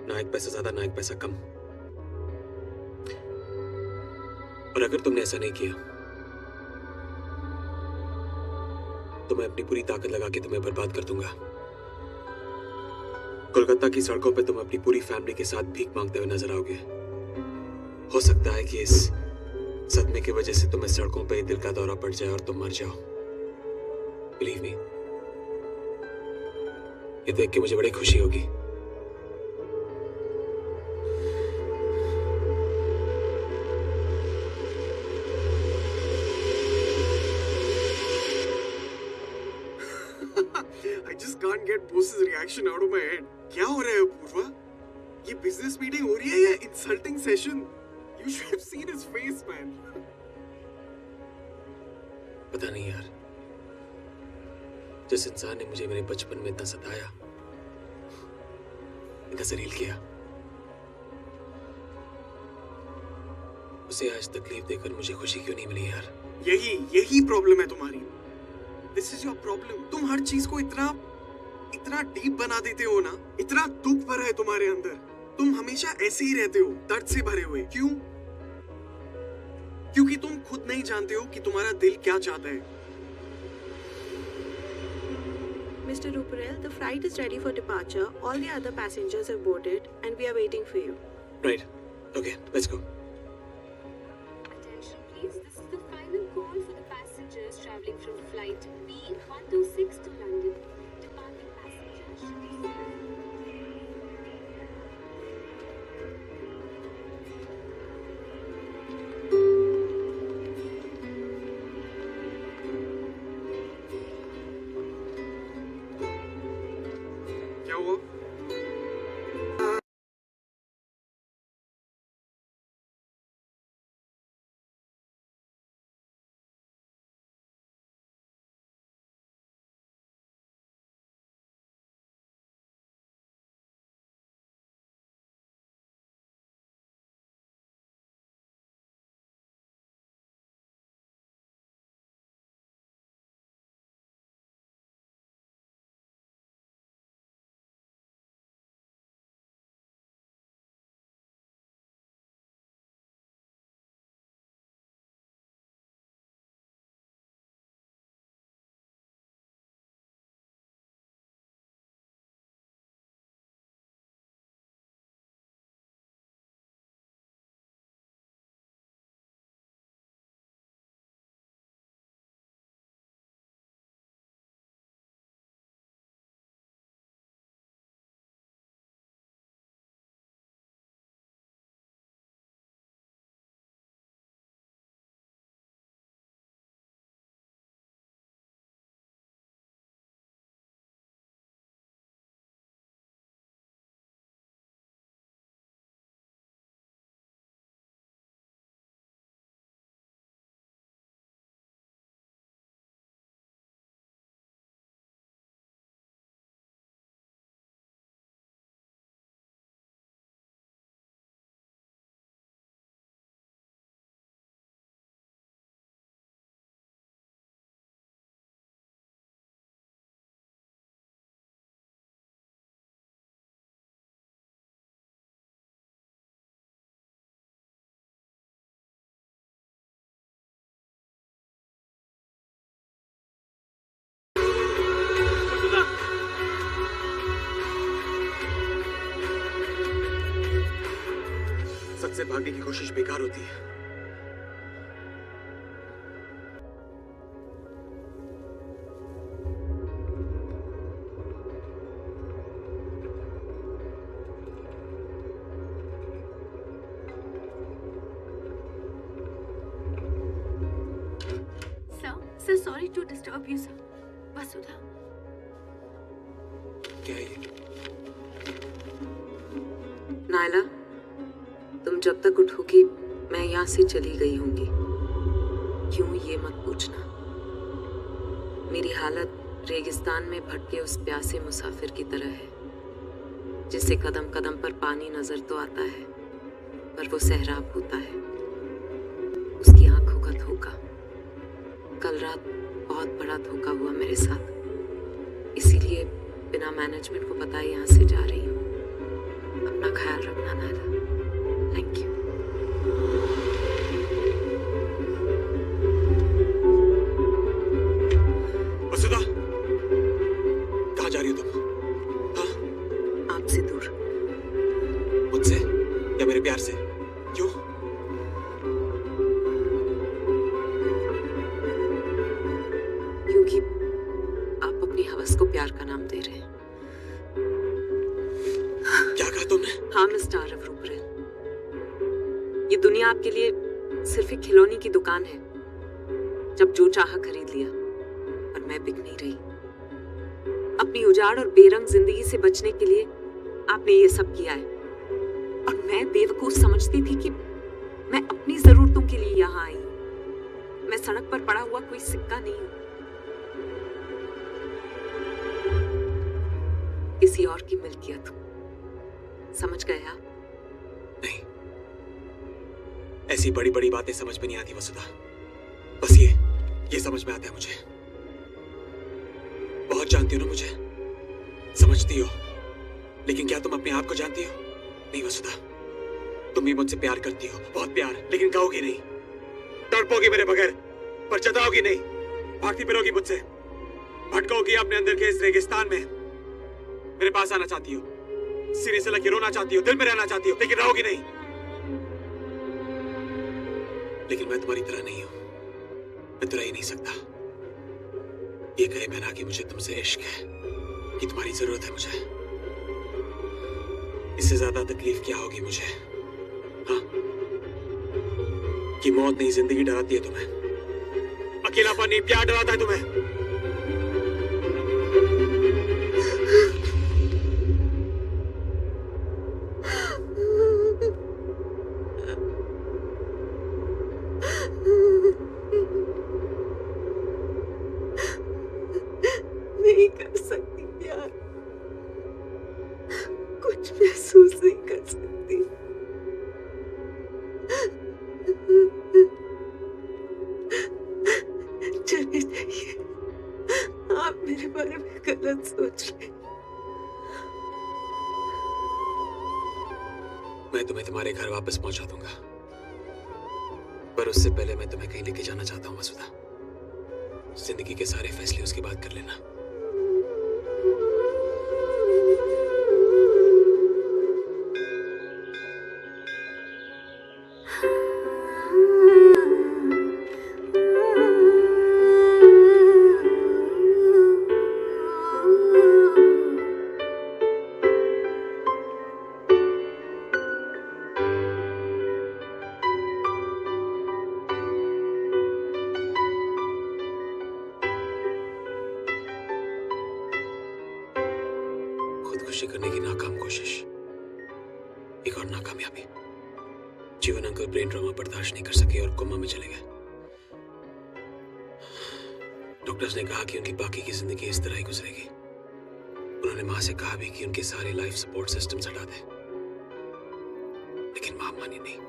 ना एक पैसा ज्यादा ना एक पैसा कम। और अगर तुमने ऐसा नहीं किया तो मैं अपनी पूरी ताकत लगा के तुम्हें बर्बाद कर दूंगा। कोलकाता की सड़कों पे तुम अपनी पूरी फैमिली के साथ भीख मांगते हुए नजर आओगे। हो सकता है कि इस सदमे की वजह से तुम्हें सड़कों पे दिल का दौरा पड़ जाए और तुम मर जाओ। बिलीव मी, ये देख के मुझे बड़ी खुशी होगी। I just can't get boss's reaction out of my head. क्या हो रहा है पूर्वा? ये बिजनेस मीटिंग हो रही है या insulting session? You should have seen his face, man. पता नहीं यार, जिस इंसान ने मुझे मेरे बचपन में इतना सताया, इतना जलील किया, उसे आज तकलीफ देकर मुझे खुशी क्यों नहीं मिली यार? यही प्रॉब्लम है तुम्हारी। This is your problem. तुम हर चीज को इतना डीप बना देते हो ना, इतना दुख भरा है तुम्हारे अंदर। तुम हमेशा ऐसे ही रहते हो, दर्द से भरे हुए। क्यों? क्योंकि तुम खुद नहीं जानते हो कि तुम्हारा दिल क्या चाहता है। Mr. Ruparel, the flight is ready for departure. All the other passengers have boarded and we are waiting for you. Right. Okay, let's go. Attention please, this is the final call for the passengers traveling from flight B126 to London. Departing passengers should be क्या हुआ? से भागने की कोशिश बेकार होती है। Sir, sorry to disturb you, sir. वसुधा। क्या है ये? नायला, तुम जब तक उठोगी मैं यहाँ से चली गई होंगी। क्यों ये मत पूछना। मेरी हालत रेगिस्तान में भटके उस प्यासे मुसाफिर की तरह है, जिसे कदम कदम पर पानी नजर तो आता है, पर वो सहराब होता है। उसकी आंखों का धोखा। कल रात बहुत बड़ा धोखा हुआ मेरे साथ, इसीलिए बिना मैनेजमेंट को बताए यहाँ से जा रही हूँ। अपना ख्याल रखना नायला। Thank you. वसुधा, कहाँ जा रही हो तुम? हाँ? आपसे दूर। मुझसे या मेरे प्यार से? क्यों? क्योंकि आप अपनी हवस को प्यार का नाम दे रहे हैं। क्या कहा तुमने? हाँ मिस्टर आरव रूपरेल, ये दुनिया आपके लिए सिर्फ एक खिलौने की दुकान है। जब जो चाहा खरीद लिया, और मैं बिक नहीं रही। अपनी उजाड़ और बेरंग जिंदगी से बचने के लिए आपने ये सब किया है, और मैं बेवकूफ समझती थी कि मैं अपनी जरूरतों के लिए यहाँ आई हूँ। मैं सड़क पर पड़ा हुआ कोई सिक्का नहीं हूँ। किसी और की मिल्कियत हूँ। समझ गए आप? नहीं, ऐसी बड़ी बड़ी बातें समझ में नहीं आती वसुधा। बस ये समझ में आता है मुझे। बहुत जानती हो ना मुझे, समझती हो, लेकिन क्या तुम अपने आप को जानती हो? नहीं वसुधा, तुम भी मुझसे प्यार करती हो, बहुत प्यार, लेकिन कहोगी नहीं। तड़पोगी मेरे बगैर, पर जताओगी नहीं। भागती फिरोगी मुझसे, भटकोगी अपने अंदर के इस रेगिस्तान में। मेरे पास आना चाहती हो, सीने से लगे रोना चाहती हो, दिल में रहना चाहती हो, लेकिन रहोगी नहीं। लेकिन मैं तुम्हारी तरह नहीं हूं, मैं तो रह ही नहीं सकता। ये कहे बिना कि मुझे तुमसे इश्क है, कि तुम्हारी जरूरत है मुझे। इससे ज्यादा तकलीफ क्या होगी मुझे? हाँ? कि मौत नहीं जिंदगी डराती है तुम्हें, अकेलापन नहीं प्यार डराता है तुम्हें। नहीं कर सकती प्यार, कुछ महसूस नहीं कर सकती। चले जाइए, आप मेरे बारे में गलत सोच रहे। मैं तुम्हें तुम्हारे घर वापस पहुंचा दूंगा, पर उससे पहले मैं तुम्हें कहीं लेके जाना चाहता हूँ वसुधा। जिंदगी के सारे फैसले उसके बाद कर लेना। खुदकुशी करने की नाकाम कोशिश, एक और नाकामयाबी। जीवन अंकल ब्रेन ट्रॉमा बर्दाश्त नहीं कर सके और कोमा में चले गए। डॉक्टर्स ने कहा कि उनकी बाकी की जिंदगी इस तरह ही गुजरेगी। उन्होंने मां से कहा भी कि उनके सारे लाइफ सपोर्ट सिस्टम्स हटा दें, लेकिन मां मानी नहीं।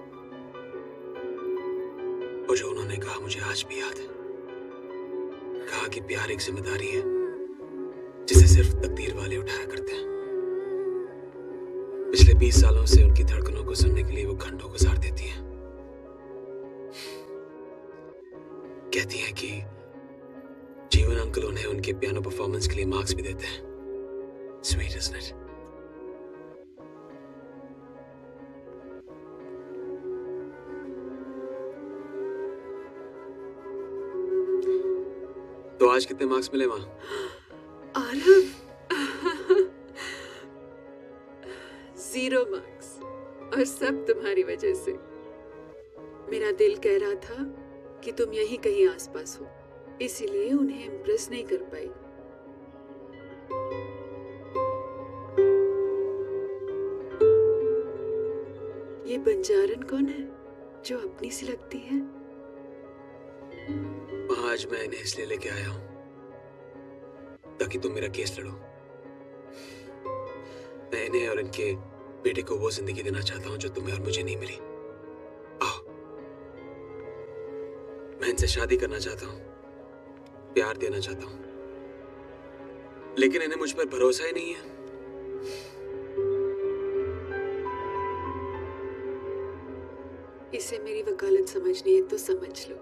और जो उन्होंने कहा मुझे आज भी याद है। कहा कि प्यार एक जिम्मेदारी है जिसे सिर्फ तकदीर वाले उठाया करते हैं। पिछले 20 सालों से उनकी धड़कनों को सुनने के लिए वो घंटों गुजार देती हैं। कहती हैं कि जीवन अंकल उन्हें उनके पियानो परफॉर्मेंस के लिए मार्क्स भी देते हैं। Sweet, isn't it? तो आज कितने मार्क्स मिले माँ? आरव 0 मार्क्स, और सब तुम्हारी वजह से। मेरा दिल कह रहा था कि तुम यहीं कहीं आसपास हो, इसीलिए उन्हें इम्प्रेस नहीं कर पाई। ये बंजारन कौन है जो अपनी सी लगती है? आज मैं इन्हें इसलिए लेके आया हूं ताकि तुम मेरा केस लड़ो। मैं इन्हें और इनके बेटे को वो जिंदगी देना चाहता हूं जो तुम्हें और मुझे नहीं मिली। आओ, मैं इनसे शादी करना चाहता हूं, प्यार देना चाहता हूं, लेकिन इन्हें मुझ पर भरोसा ही नहीं है। इसे मेरी वकालत समझनी है तो समझ लो,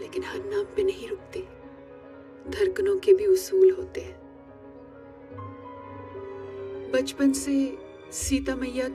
लेकिन हर नाम पे नहीं रुकते, धड़कनों के भी उसूल होते हैं। बचपन से सीता मैया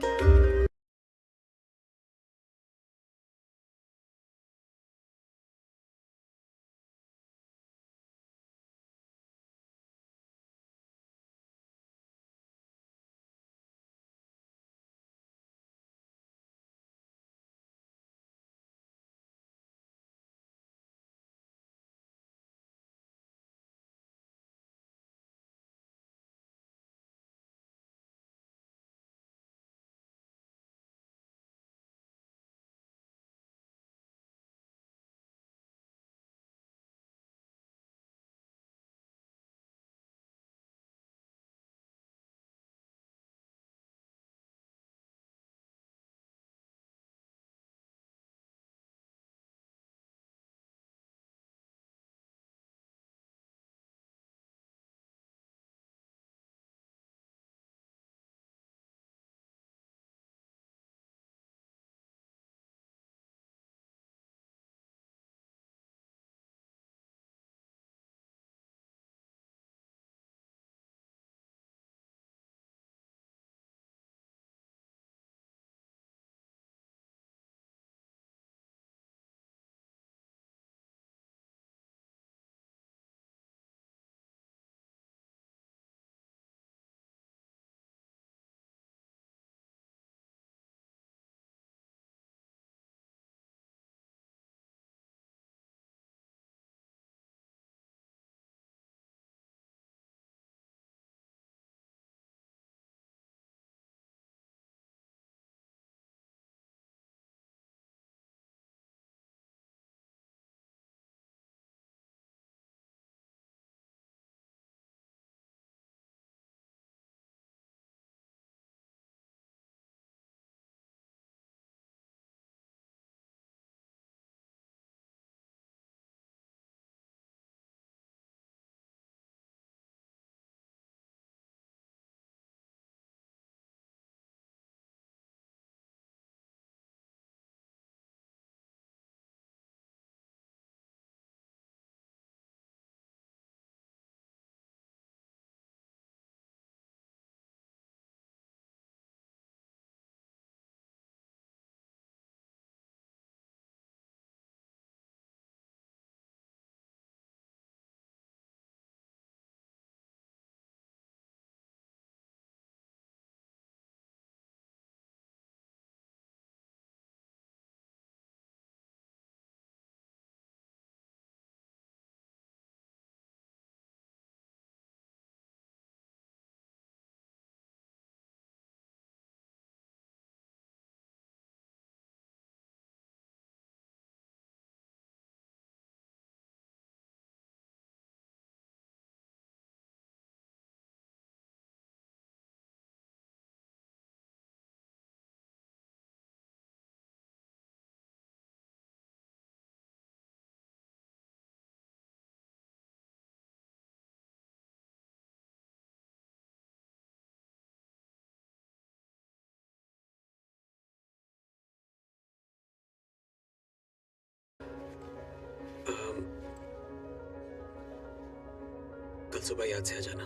कल सुबह याद से आ जाना।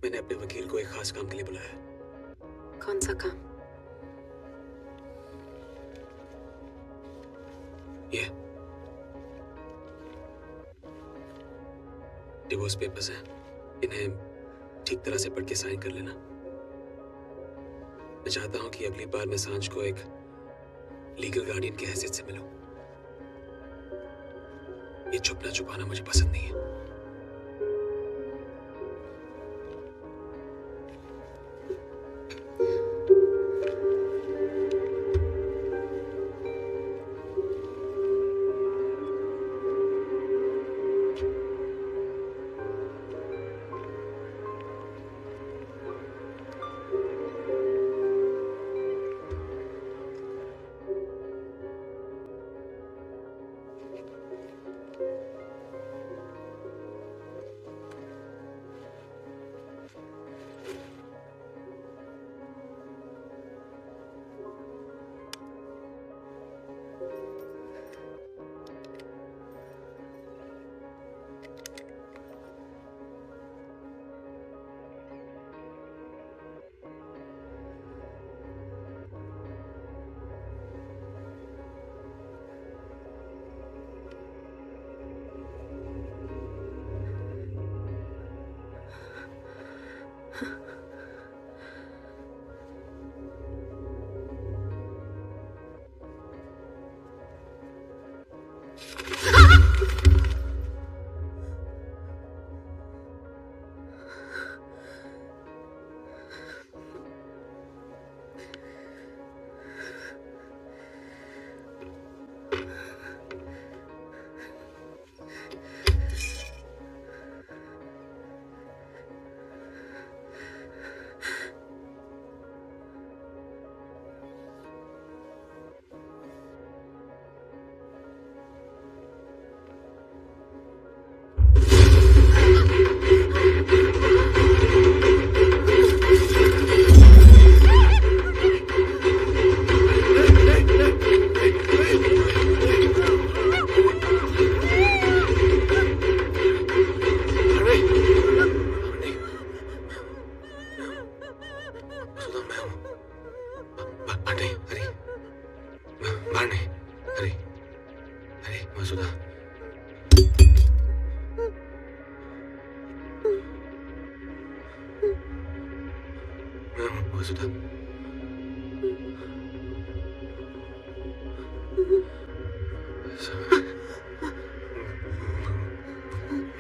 मैंने अपने वकील को एक खास काम के लिए बुलाया है। कौन सा काम? ये डिवोर्स पेपर्स हैं, इन्हें ठीक तरह से पढ़ के साइन कर लेना। मैं चाहता हूं कि अगली बार मैं सांझ को एक लीगल गार्डियन की हैसियत से मिलूं। ये छुपना छुपाना मुझे पसंद नहीं है।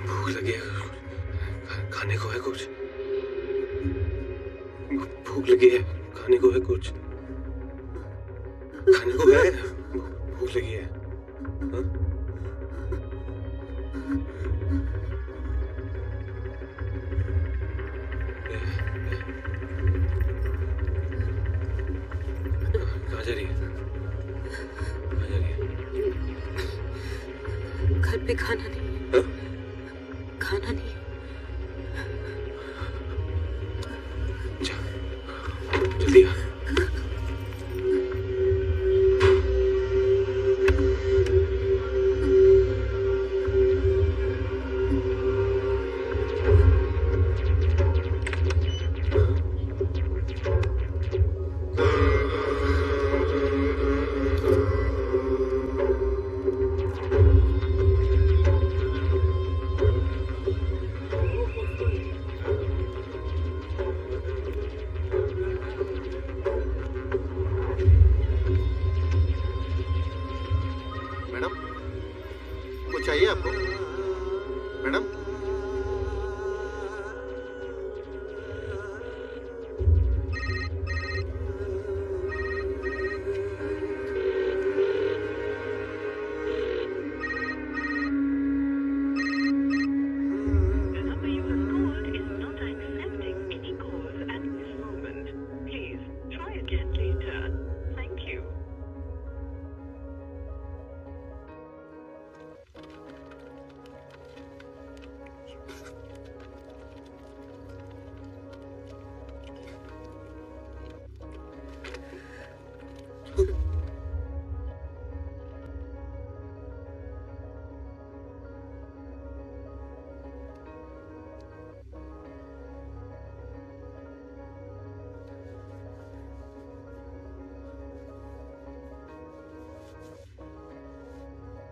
भूख लगी है, खाने को है कुछ? भूख लगी है, खाने को है कुछ? खाने को है, भूख लगी है। हाँ? कहाँ जा रही है? कहाँ जा रही है? घर पे खाना नहीं। हाँ? खाना नहीं। जा, जल्दी आ। चाहिए आपको मैडम?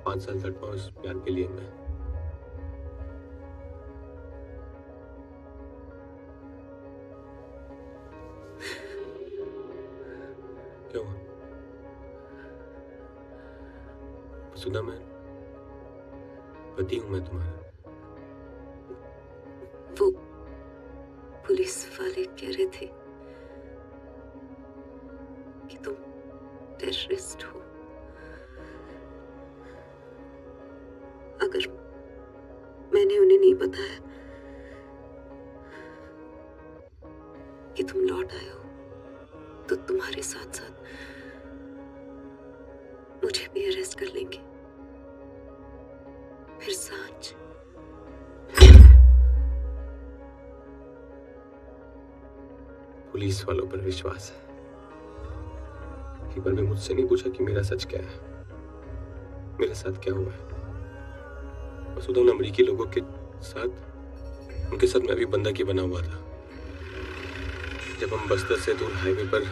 पाँच साल तक उस प्यार के लिए मैं क्या हुआ? सुधा, मैं पति हूं मैं तुम्हारा। वो पुलिस वाले कह रहे थे कि तुम टेररिस्ट हो। अगर मैंने उन्हें नहीं बताया कि तुम लौट आए हो तो तुम्हारे साथ साथ मुझे भी अरेस्ट कर लेंगे। फिर सांझ पुलिस वालों पर विश्वास है। एक बार भी मुझसे नहीं पूछा कि मेरा सच क्या है, मेरे साथ क्या हुआ है। वसुधा उन अमेरिकी लोगों के साथ, उनके साथ मैं भी बंदा की बना हुआ था। जब हम बस्तर से दूर हाईवे पर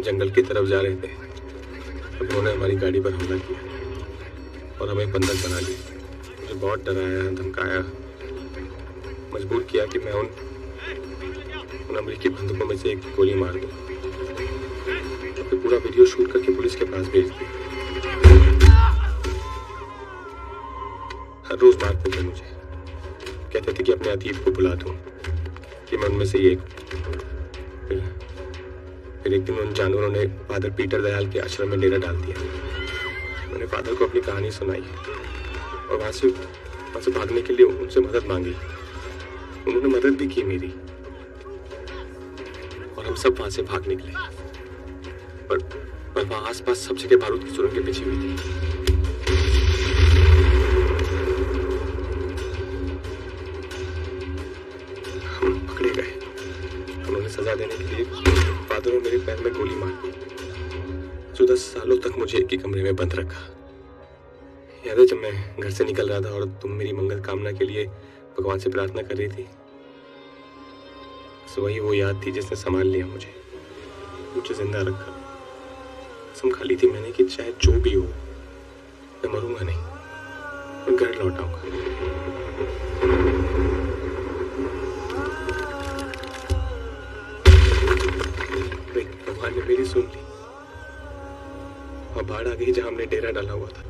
जंगल की तरफ जा रहे थे, तब उन्होंने हमारी गाड़ी पर हमला किया और हमें बंधक बना लिया। मुझे बहुत डराया, धमकाया, मजबूर किया कि मैं उन अमेरिकी बंदूकों में से एक गोली मार दूं। फिर पूरा वीडियो शूट करके पुलिस के पास भेज दिया। हर रोज मारते थे मुझे, कहते थे कि अपने अतीत को भुला दूं, कि मैं उनमें से ही एक। फिर एक दिन उन जानवरों ने फादर पीटर दयाल के आश्रम में डेरा डाल दिया। मैंने फादर को अपनी कहानी सुनाई और वहां से भागने के लिए उनसे मदद मांगी। उन्होंने मदद भी की मेरी और हम सब वहां से भाग निकले। पर वहां आसपास सब जगह बारूद की सुरंगें बिछी हुई थी। हम पकड़े गए। उन्होंने सजा देने के लिए फादर ने मेरे पैर में गोली मार दी। 14 सालों तक मुझे एक ही कमरे में बंद रखा। याद है जब मैं घर से निकल रहा था और तुम मेरी मंगल कामना के लिए भगवान से प्रार्थना कर रही थी? बस वही वो याद थी जिसने संभाल लिया मुझे जिंदा रखा। कसम खा ली थी मैंने कि चाहे जो भी हो, मैं मरूंगा नहीं और घर लौट आऊंगा। भगवान ने मेरी सुन ली और बाढ़ आ गई जहां हमने डेरा डाला हुआ था।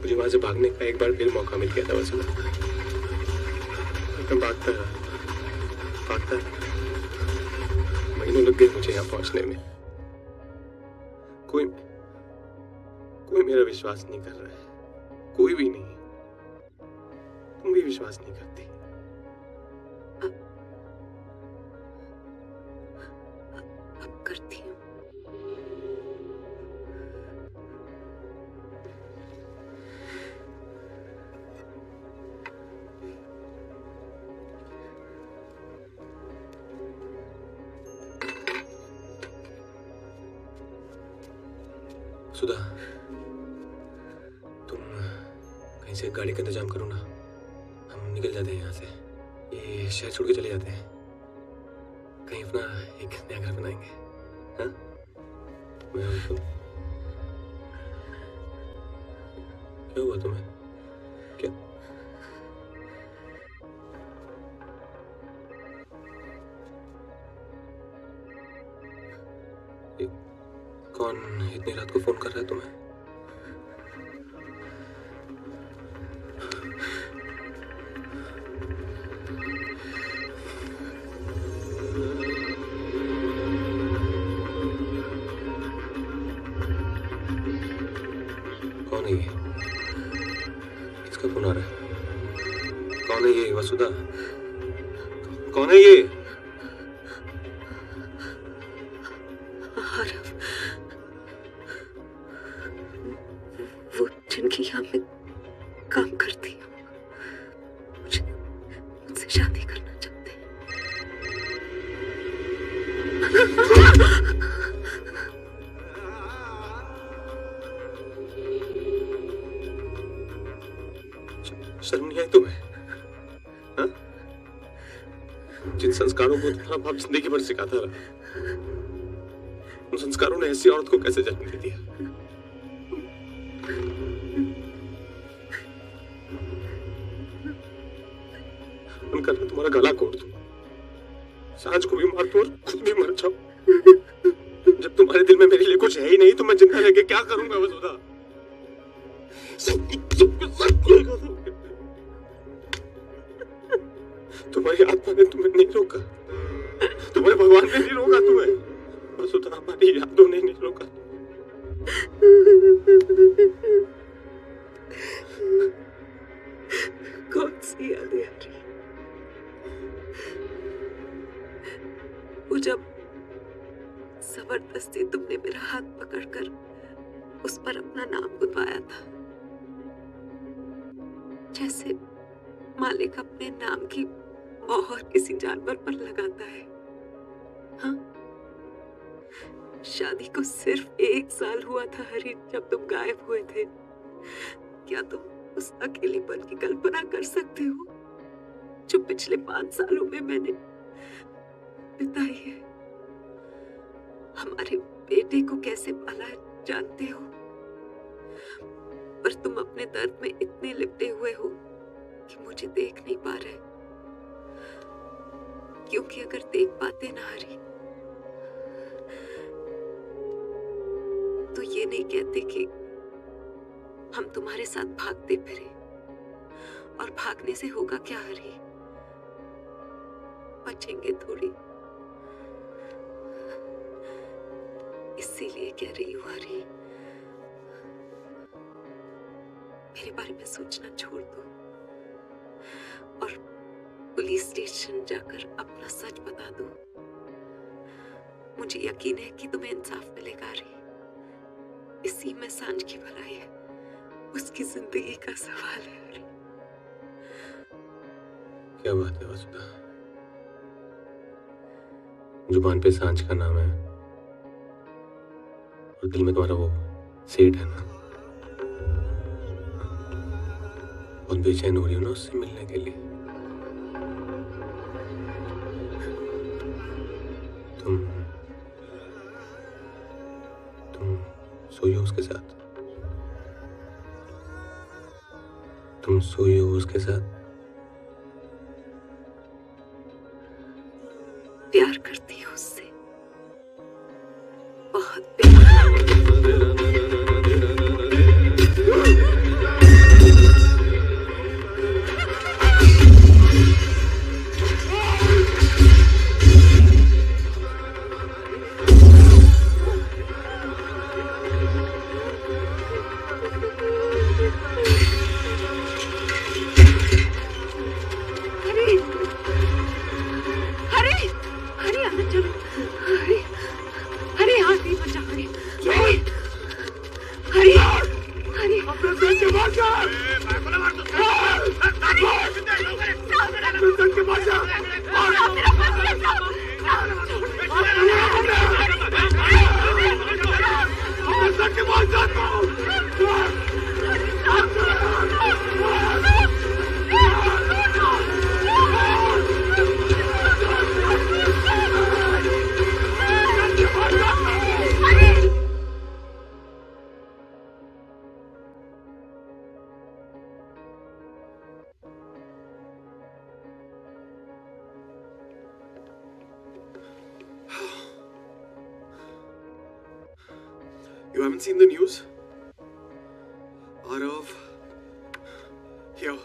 मुझे वहां से भागने का एक बार फिर मौका मिल गया था। वैसे मैं भागता रहा। महीनों लग गए मुझे यहाँ पहुंचने में। कोई मेरा विश्वास नहीं कर रहा है, कोई भी नहीं। तुम भी विश्वास नहीं करती। अब करती हूँ। सुधा, तुम कहीं से गाड़ी का इंतजाम करो ना, हम निकल जाते हैं यहाँ से। ये शहर छोड़ के चले जाते हैं, कहीं अपना एक नया घर बनाएंगे। हाँ? मैं और तुम। क्या हुआ तुम्हें? क्या? कौन इतनी रात को फोन कर रहा है तुम्हें? कौन है ये? किसका फोन आ रहा है? कौन है ये? वसुधा, कौन है ये? जिनकी यहाँ में काम करती हूँ, मुझसे शादी करना चाहते हैं। शर्म नहीं आई तुम्हें? हाँ? जिन संस्कारों को तुम्हारा बाप जिंदगी भर सिखाता रहा, उन संस्कारों ने ऐसी औरत को कैसे जन्म दे दिया? मन कर रहा तुम्हारा गला घोट दूं, सांझ को भी मार दूं और खुद भी मर जाऊं। जब तुम्हारे दिल में मेरे लिए कुछ है ही नहीं तो मैं जिंदा रह के क्या करूंगा वसुधा? तुम्हारी आत्मा ने तुम्हें नहीं रोका, तुम्हारे भगवान ने नहीं रोका तुम्हें वसुधा, हमारी यादों ने नहीं रोका। कौन सी यादें आ रही? वो जब जबरदस्ती तुमने मेरा हाथ पकड़कर उस पर अपना नाम गुदवाया था, जैसे मालिक अपने नाम की मोहर किसी जानवर पर लगाता है। हाँ, शादी को सिर्फ 1 साल हुआ था हरी जब तुम गायब हुए थे। क्या तुम उस अकेलेपन की कल्पना कर सकते हो जो पिछले 5 सालों में मैंने बिताई है? हमारे बेटे को कैसे पाला है जानते हो, पर तुम अपने दर्द में इतने लिपटे हुए हो कि मुझे देख नहीं पा रहे। क्योंकि अगर देख पाते ना हरी तो ये नहीं कहते कि हम तुम्हारे साथ भागते फिरे। और भागने से होगा क्या हरी? बचेंगे थोड़ी। इसीलिए कह रही हूँ हरी, मेरे बारे में सोचना छोड़ दो और पुलिस स्टेशन जाकर अपना सच बता दो। मुझे यकीन है कि तुम्हें इंसाफ मिलेगा हरी। इसी में सांझ की भलाई है, उसकी जिंदगी का सवाल है हरी। क्या बात है वसुधा, जुबान पे सांझ का नाम है और दिल में तुम्हारा वो सेठ है ना। बहुत बेचैन हो रही हो ना उससे मिलने के लिए। तुम सोई हो उसके साथ? तुम सोई हो उसके साथ? प्यार करती हो उससे, बहुत प्यार। You haven't seen the news? Arav, here.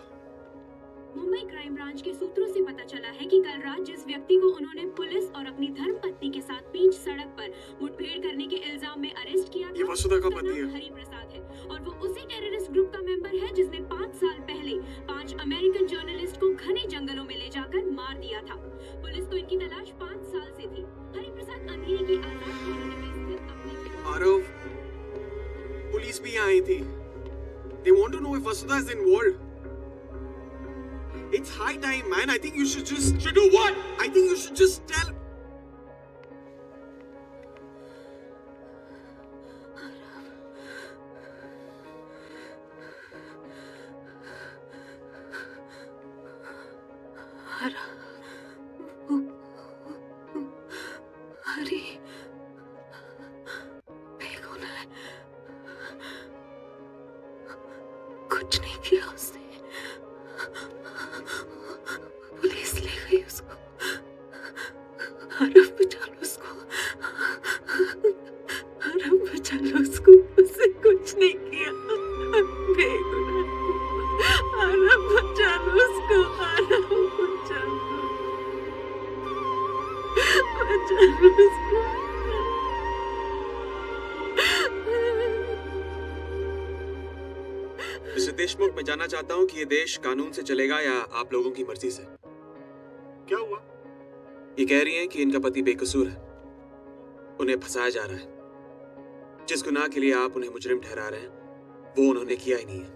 Mumbai crime branch के सूत्रों से पता चला है कि कल रात जिस व्यक्ति को उन्होंने पुलिस और अपनी धर्मपत्नी के साथ बीच सड़क पर मुठभेड़ करने के इल्जाम में अरेस्ट किया था, ये वसुधा का पति है। हरि प्रसाद है और वो उसी टेररिस्ट ग्रुप का मेंबर है जिसने 5 साल पहले 5 अमेरिकन जर्नलिस्ट को घने जंगलों में ले जाकर मार दिया था। पुलिस को इनकी तलाश 5 साल से थी। हरि प्रसाद अंधेरी की आजाद कॉलोनी में स्थित अपने Arav, पुलिस भी यहाँ आई थी। They want to know if Vasudha is involved. It's high time, man. I think you should just... Should do what? I think you should just tell... हरी, बेगुनाह है। कुछ नहीं किया उसने, पुलिस ले गई उसको। आरव बचा लो उसको। बचा लो उसको, उससे कुछ नहीं किया, बेगुनाह। आरव बचा लो उसको, आरव बचा लो, बचा लो उसको। मिस्टर देशमुख, मैं जानना चाहता हूँ कि ये देश कानून से चलेगा या आप लोगों की मर्जी से? क्या हुआ? ये कह रही हैं कि इनका पति बेकसूर है, उन्हें फंसाया जा रहा है। जिस गुनाह के लिए आप उन्हें मुजरिम ठहरा रहे हैं वो उन्होंने किया ही नहीं है।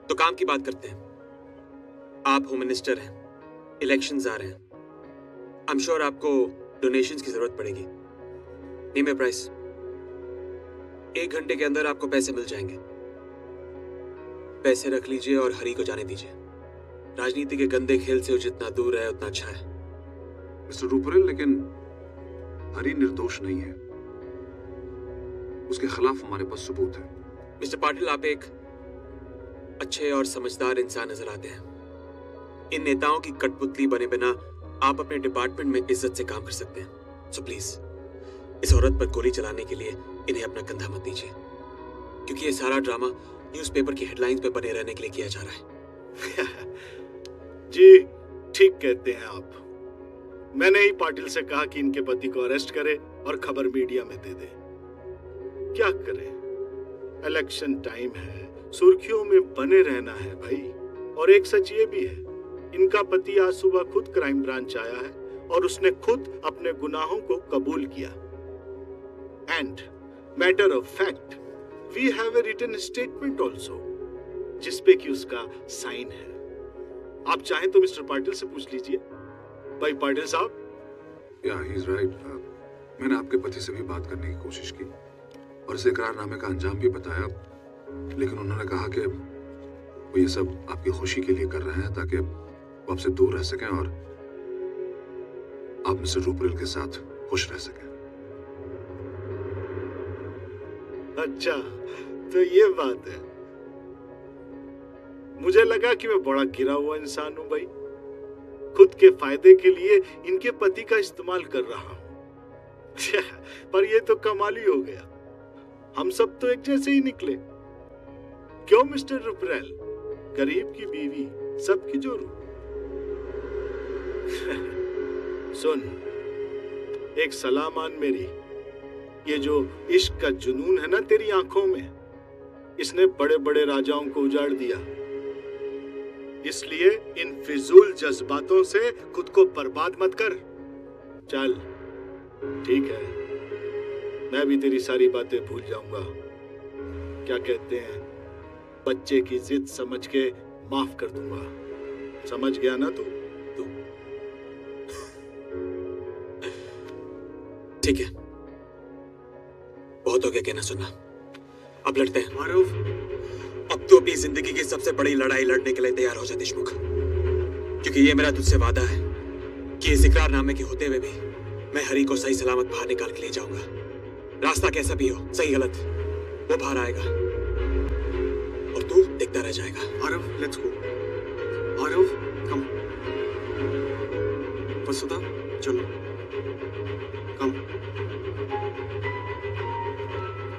तो काम की बात करते हैं। आप होम मिनिस्टर हैं, इलेक्शंस आ रहे हैं, आई एम श्योर आपको डोनेशंस की जरूरत पड़ेगी। नेम ए प्राइस। 1 घंटे के अंदर आपको पैसे मिल जाएंगे। पैसे रख लीजिए और हरी को जाने दीजिए। राजनीति के गंदे खेल से वो जितना दूर है उतना अच्छा है। मिस्टर रूपरेल, लेकिन हरी निर्दोष नहीं है, उसके खिलाफ हमारे पास सबूत है। मिस्टर पाटिल, आप एक अच्छे और समझदार इंसान नजर आते हैं। इन नेताओं की कठपुतली बने बिना आप अपने डिपार्टमेंट में इज्जत से काम कर सकते हैं। सो प्लीज इस औरत पर गोली चलाने के लिए इन्हें अपना कंधा मत दीजिए, क्योंकि ये सारा ड्रामा न्यूज़पेपर की हेडलाइंस पे बने रहने के लिए किया जा रहा है। जी ठीक कहते हैं आप। मैंने ही पाटिल से कहा कि इनके पति को अरेस्ट करे और खबर मीडिया में दे दे। क्या करें, इलेक्शन टाइम है, सुर्खियों में बने रहना है भाई। और एक सच ये भी है, इनका पति आज सुबह खुद क्राइम ब्रांच आया है और उसने खुद अपने गुनाहों को कबूल किया। And matter of fact, we have a written statement also, जिसपे कि उसका साइन है। आप चाहें तो मिस्टर पाटिल से पूछ लीजिए। भाई पाटिल साहब। या ही इज राइट। मैंने आपके पति से भी बात करने की कोशिश की और इस इकरारनामे का अंजाम भी बताया, लेकिन उन्होंने कहा कि वो ये सब आपकी खुशी के लिए कर रहे हैं ताकि वो आपसे दूर रह सकें और आप मिस्टर रूपरेल के साथ खुश रह सकें। अच्छा, तो ये बात है। मुझे लगा कि मैं बड़ा गिरा हुआ इंसान हूं भाई, खुद के फायदे के लिए इनके पति का इस्तेमाल कर रहा हूं। पर ये तो कमाल ही हो गया, हम सब तो एक जैसे ही निकले। क्यों मिस्टर रुपरेल, गरीब की बीवी सबकी जोरू। सुन, एक सलाह मान मेरी, ये जो इश्क का जुनून है ना तेरी आंखों में, इसने बड़े बड़े राजाओं को उजाड़ दिया। इसलिए इन फिजूल जज्बातों से खुद को बर्बाद मत कर। चल ठीक है, मैं भी तेरी सारी बातें भूल जाऊंगा। क्या कहते हैं, बच्चे की जिद समझ के माफ कर दूंगा। समझ गया ना तू? ठीक है, बहुत हो गया कहना सुना, अब लड़ते हैं। मारूफ, अब तो अपनी जिंदगी की सबसे बड़ी लड़ाई लड़ने के लिए तैयार हो जा देशमुख, क्योंकि ये मेरा तुझसे वादा है कि इस इकरारनामे के होते हुए भी मैं हरी को सही सलामत बाहर निकाल के ले जाऊंगा। रास्ता कैसा भी हो, सही गलत, वो बाहर आएगा और तू देखता रह जाएगा। Aarav, let's go. Aarav, come. Vasudha, चलो, come.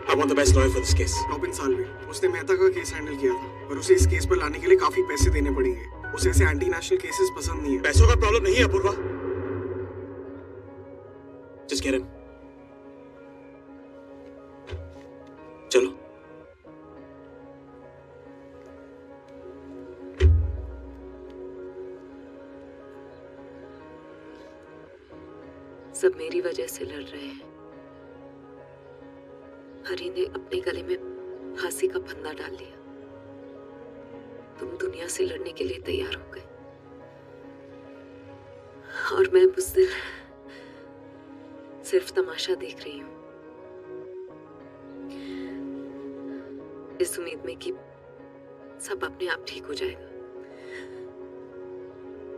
I want the best lawyer for this case. Robin Salve, उसने मेहता का केस हैंडल किया था, पर उसे इस केस पर लाने के लिए काफी पैसे देने पड़ेंगे। उसे ऐसे एंटी नेशनल केसेस पसंद नहीं है। पैसों का प्रॉब्लम नहीं है अपूर्वा। Just get him. चलो। सब मेरी वजह से लड़ रहे हैं। हरी ने अपने गले में फांसी का फंदा डाल लिया। तुम दुनिया से लड़ने के लिए तैयार हो गए और मैं बुज़दिल सिर्फ तमाशा देख रही हूं, इस उम्मीद में कि सब अपने आप ठीक हो जाएगा।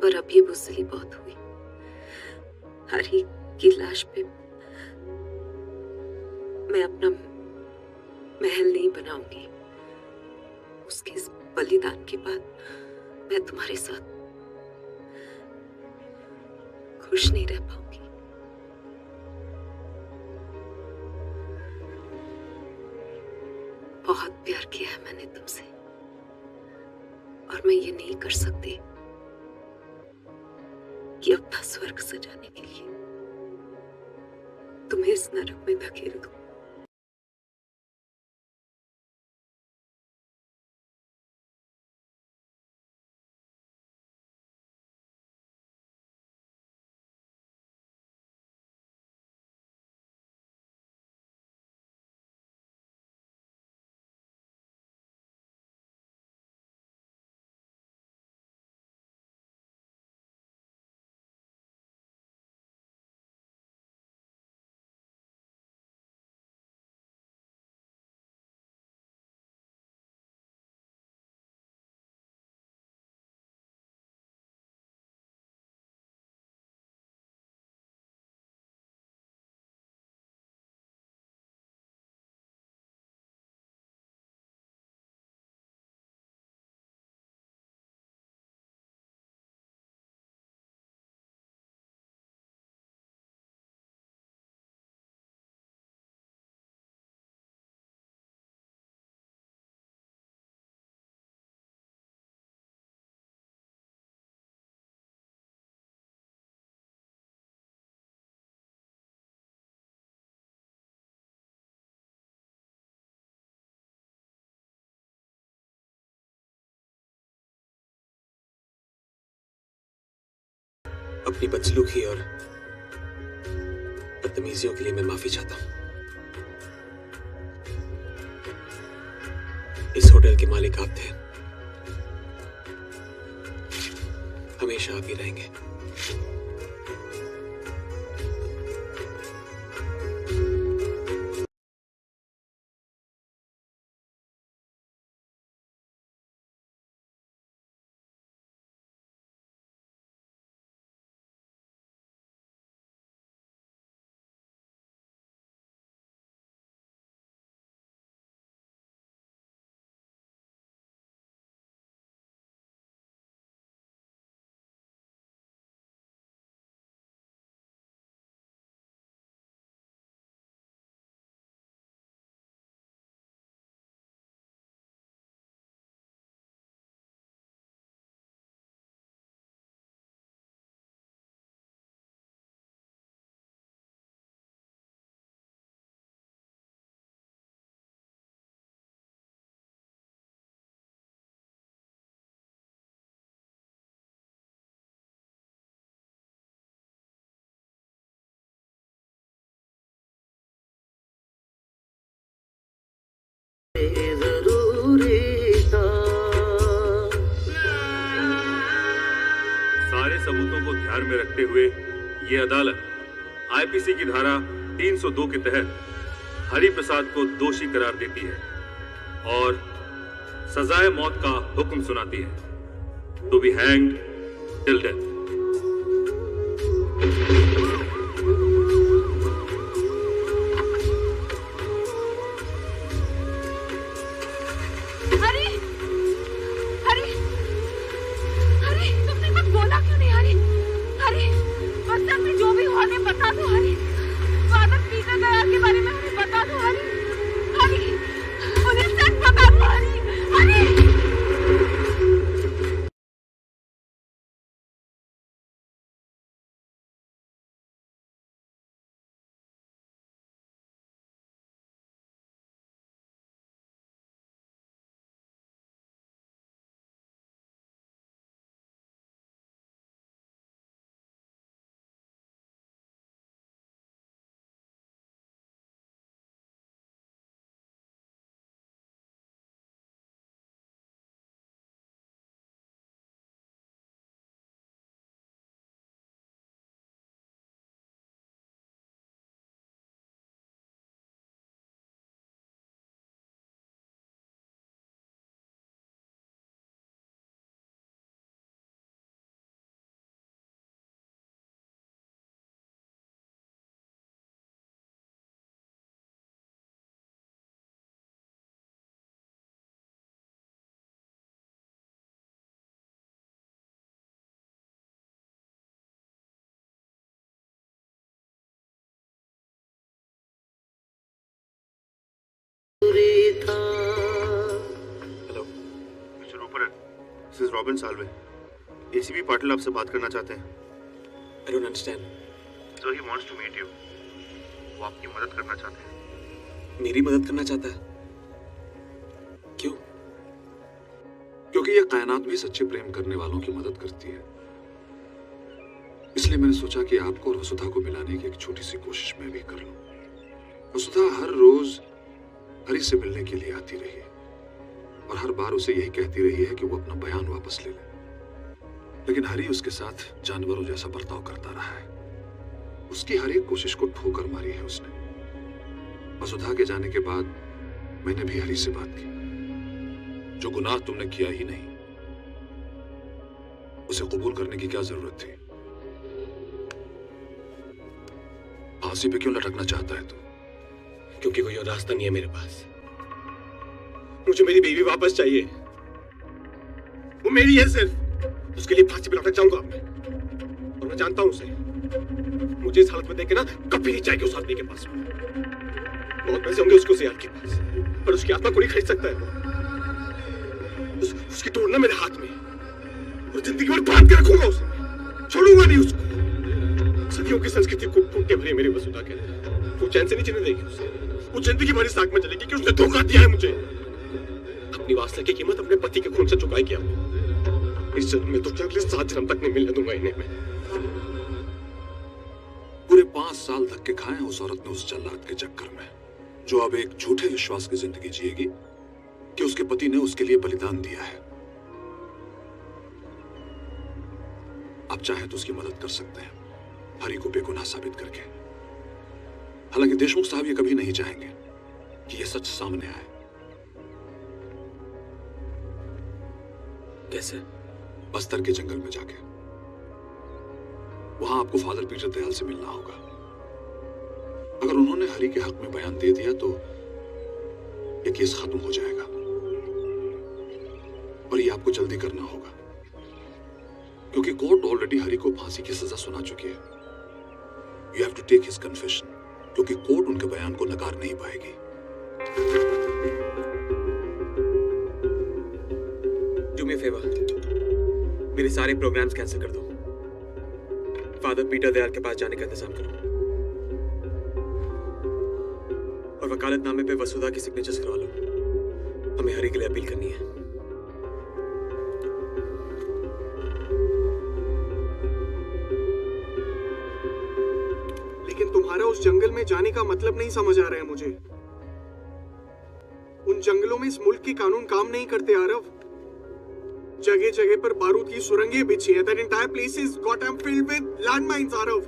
पर अब ये बुज़दिली बहुत हुई। हरी की लाश पे मैं अपना महल नहीं बनाऊंगी। उसके इस बलिदान के बाद मैं तुम्हारे साथ खुश नहीं रह पाऊंगी। बहुत प्यार किया है मैंने तुमसे, और मैं ये नहीं कर सकती कि अपना स्वर्ग सजाने के लिए तुम्हें इस नरक में धकेल दूं। अपनी बदसलूकी और बदतमीजियों के लिए मैं माफी चाहता हूं। इस होटल के मालिक आप थे, हमेशा आप ही रहेंगे। सारे सबूतों को ध्यान में रखते हुए ये अदालत आईपीसी की धारा 302 के तहत हरि प्रसाद को दोषी करार देती है और सजाए मौत का हुक्म सुनाती है, to be hanged till death. बता दो हरी, फादर पीटर दयाल के बारे में हमें बता दो हरी, हरी, उन्हें सच बता दो Hari, Hari. This is Robin Salve. ACP Patil आपसे बात करना चाहते हैं। I don't understand. So he wants to meet you. वो आपकी मदद करना चाहते हैं। मेरी मदद करना चाहता है? क्यों? क्योंकि ये कायनात भी सच्चे प्रेम करने वालों की मदद करती है। इसलिए मैंने सोचा कि आपको और वसुधा को मिलाने की एक छोटी सी कोशिश मैं भी कर लूं। वसुधा हर रोज हरी से मिलने के लिए आती रही है और हर बार उसे यही कहती रही है कि वो अपना बयान वापस ले ले, लेकिन हरी उसके साथ जानवरों जैसा बर्ताव करता रहा है। उसकी हर एक कोशिश को ठोकर मारी है उसने। वसुधा के जाने के बाद मैंने भी हरी से बात की। जो गुनाह तुमने किया ही नहीं, उसे कबूल करने की क्या जरूरत थी? फांसी पे क्यों लटकना चाहता है तू? क्योंकि कोई और रास्ता नहीं है मेरे पास। मुझे मेरी बीवी वापस चाहिए। वो मेरी है सिर्फ। उसके लिए फांसी पे लटक जाऊंगा मैं। और मैं जानता हूं उसे। मुझे इस हालत में देख के ना कभी नहीं जाएगी उस आदमी के पास। बहुत पैसे होंगे उसको सियाल के पास, पर उसकी आत्मा को नहीं खरीद सकता है। उसकी तोड़ना मेरे हाथ में है। और जिंदगी भर बांध के रखूंगा उसे, छोड़ूंगा नहीं उसको। सदियों की संस्कृति को फूटे भरी मेरी वसुधा के अंदर। वो चैन से नहीं जीने देगी उसे। वो जिंदगी भरी साग में चलेगी कि उसने धोखा दिया है मुझे। अपनी वासना की कीमत अपने पति के खून से चुकाई किया। इस जन्म में तो क्या अगले 7 जन्म तक नहीं मिलने दूंगा इन्हें मैं। पूरे 5 साल धक्के खाए उस औरत ने उस जल्लाद के चक्कर में, जो अब एक झूठे विश्वास की जिंदगी जिएगी कि उसके पति ने उसके लिए बलिदान दिया है। आप चाहे तो उसकी मदद कर सकते हैं, हरी को बेगुनाह साबित करके। हालांकि देशमुख साहब ये कभी नहीं चाहेंगे कि यह सच सामने आए। कैसे? बस्तर के जंगल में जाके। वहां आपको फादर पीटर दयाल से मिलना होगा। अगर उन्होंने हरी के हक में बयान दे दिया तो यह केस खत्म हो जाएगा। और ये आपको जल्दी करना होगा, क्योंकि कोर्ट ऑलरेडी हरी को फांसी की सजा सुना चुकी है। You have to take his confession, क्योंकि कोर्ट उनके बयान को नकार नहीं पाएगी। डू मी अ फेवर, मेरे सारे प्रोग्राम्स कैंसिल कर दो। फादर पीटर दयाल के पास जाने का इंतजाम करो और वकालतनामे पे वसुधा की सिग्नेचर्स करवा लो। हमें हरी के लिए अपील करनी है। लेकिन तुम्हारा उस जंगल में जाने का मतलब नहीं समझ आ रहा है मुझे। उन जंगलों में इस मुल्क के कानून काम नहीं करते आरव। जगह जगह पर बारूद की सुरंगें बिछी हैं। That entire place is goddamn filled with landmines, Aarav.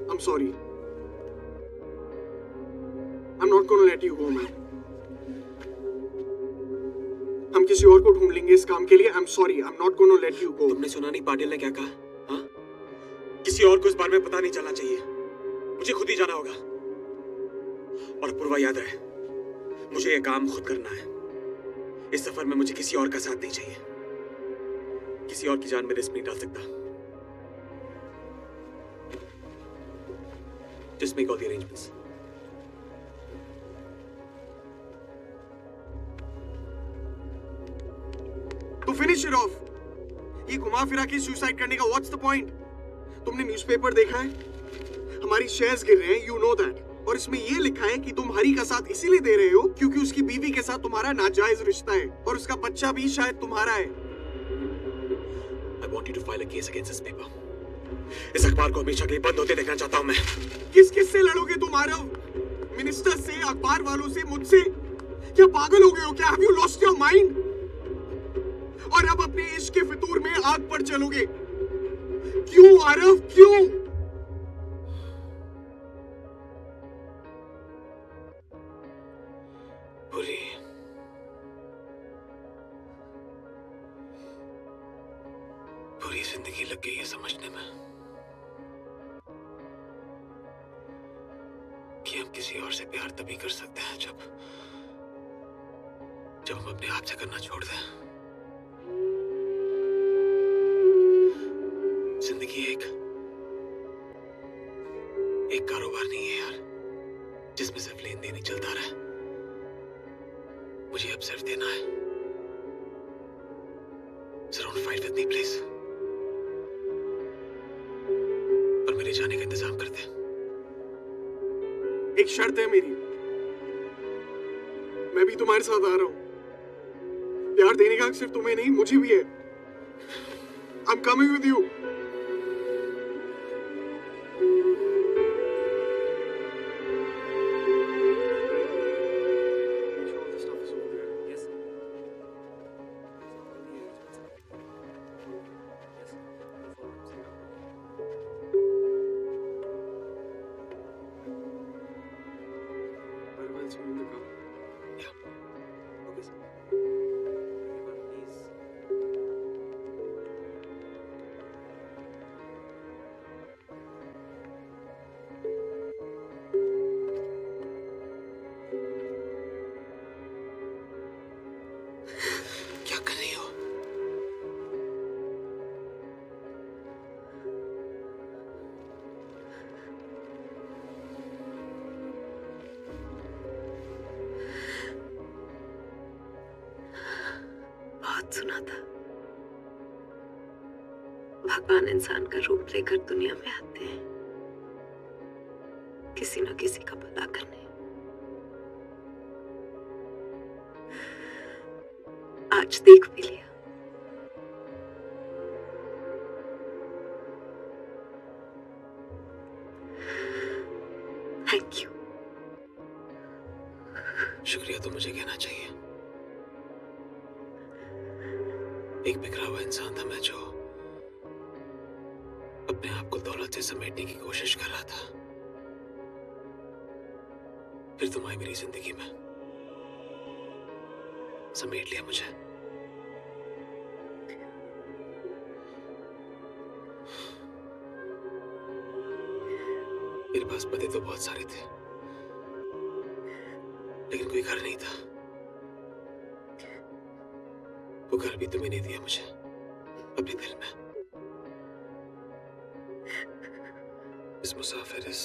I'm sorry. I'm not gonna let you go, man. हम किसी और को ढूंढ लेंगे इस काम के लिए। I'm sorry. I'm not gonna let you go. तुमने सुना नहीं पाटिल ने क्या कहा? हाँ? किसी और को इस बारे में पता नहीं चलना चाहिए। मुझे खुद ही जाना होगा। और अपूर्वा याद रहे, मुझे ये काम खुद करना है। इस सफर में मुझे किसी और का साथ नहीं चाहिए। किसी और की जान में रिस्क नहीं डाल सकता। Just make all the arrangements. To finish it off, ये घुमा फिरा के सुसाइड करने का what's the point? तुमने न्यूज़पेपर देखा है? हमारी शेयर्स गिर रहे हैं, you know that. और इसमें ये लिखा है कि तुम हरी का साथ इसीलिए दे रहे हो क्योंकि उसकी बीवी के साथ तुम्हारा नाजायज रिश्ता है और उसका बच्चा भी शायद तुम्हारा है। I want you to file a case against this paper. इस अखबार को हमेशा के लिए बंद होते देखना चाहता हूं मैं। किस से लड़ोगे तुम आरव? मिनिस्टर से, अखबार वालों से, मुझसे? क्या पागल हो गए हो क्या? Have you lost your mind? और अब अपने इश्क के फितूर में आग पर चलोगे? क्यों आरव, क्यों? पूरी जिंदगी लग गई है समझने में कि हम किसी और से प्यार तभी कर सकते हैं जब हम अपने आप से करना छोड़ दें। जिंदगी एक कारोबार नहीं है यार, जिसमें सिर्फ लेन देन ही चलता रहा। मुझे अब सिर्फ देना है। So don't fight with me, please. और मेरे जाने का इंतजाम कर दे। एक शर्त है मेरी, मैं भी तुम्हारे साथ आ रहा हूं। प्यार देने का हक सिर्फ तुम्हें नहीं मुझे भी है। I'm coming with you. क्या कर रही हो? बहुत सुना था भगवान इंसान का रूप लेकर दुनिया में आते हैं किसी न किसी का भला करने। आज देख भी लिया। Thank you. शुक्रिया तो मुझे कहना चाहिए। एक बिखरा हुआ इंसान था मैं, जो अपने आप को दौलत से समेटने की कोशिश कर रहा था। फिर तुम आई मेरी जिंदगी में, समेट लिया मुझे। मेरे पास पते तो बहुत सारे थे, लेकिन कोई घर नहीं था। वो घर भी तुम्हें नहीं दिया मुझे अपने दिल में। इस मुसाफिर, इस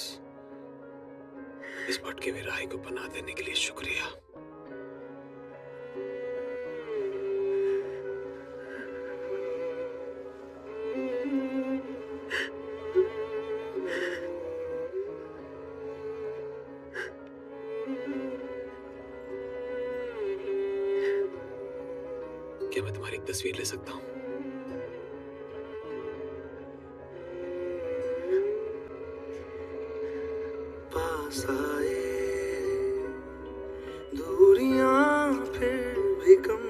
भटके हुए राही को पनाह देने के लिए शुक्रिया। क्या मैं तुम्हारी एक तस्वीर ले सकता हूँ? पास आए दूरियां फिर भी कम।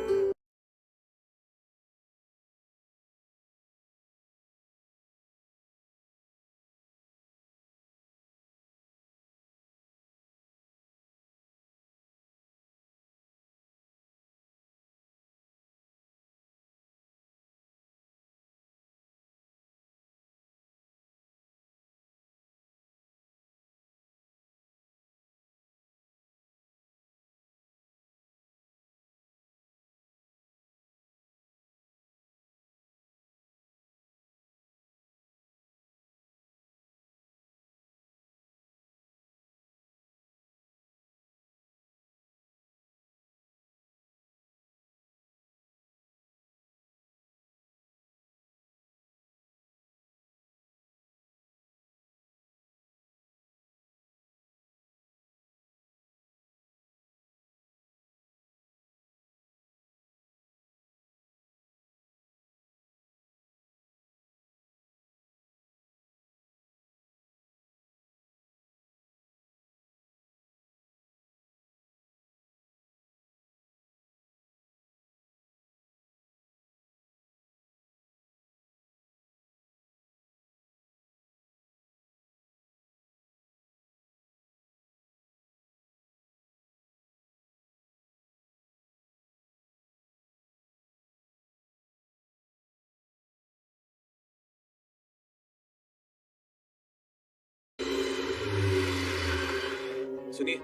सुनिए,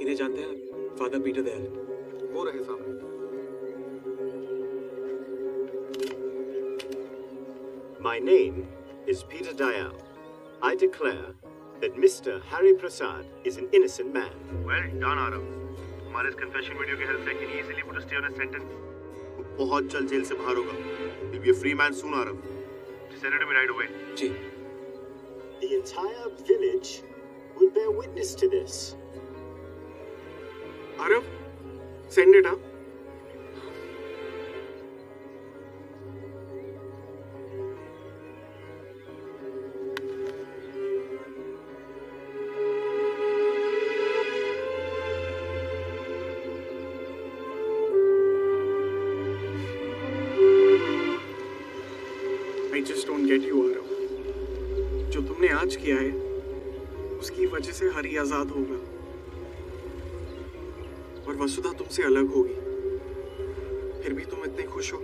इन्हें जानते हैं आप? Father Peter Dayal. वो रहे सामने। My name is Peter Dayal. I declare that Mr. Hari Prasad is an innocent man. Well done, Arav. हमारे इस confession video की help से can easily put a stay on a sentence. बहुत जल्द jail से बाहर होगा. He'll be a free man soon, Arav. Send it to me right away. Ji. The entire village will bear witness to this. Arav, send it up. I just don't get you, Arav. जो तुमने आज किया है, उसकी वजह से हरी आजाद होगा और वसुधा तुमसे अलग होगी. फिर भी तुम इतने खुश हो.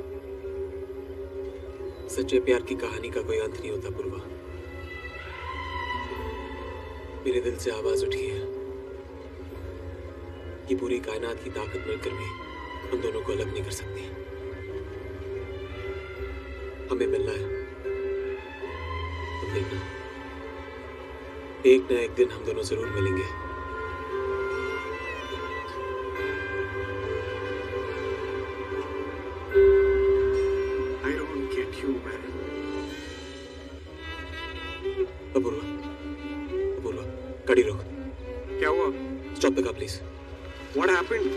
सच्चे प्यार की कहानी का कोई अंत नहीं होता पूर्वा. मेरे दिल से आवाज उठी है कि पूरी कायनात की ताकत मिलकर भी हम दोनों को अलग नहीं कर सकती. हमें मिलना है. तुम देखना, एक ना एक दिन हम दोनों जरूर मिलेंगे. I don't get you, man. Apoorva, गाड़ी रोक. क्या हुआ? Stop the car please. What happened?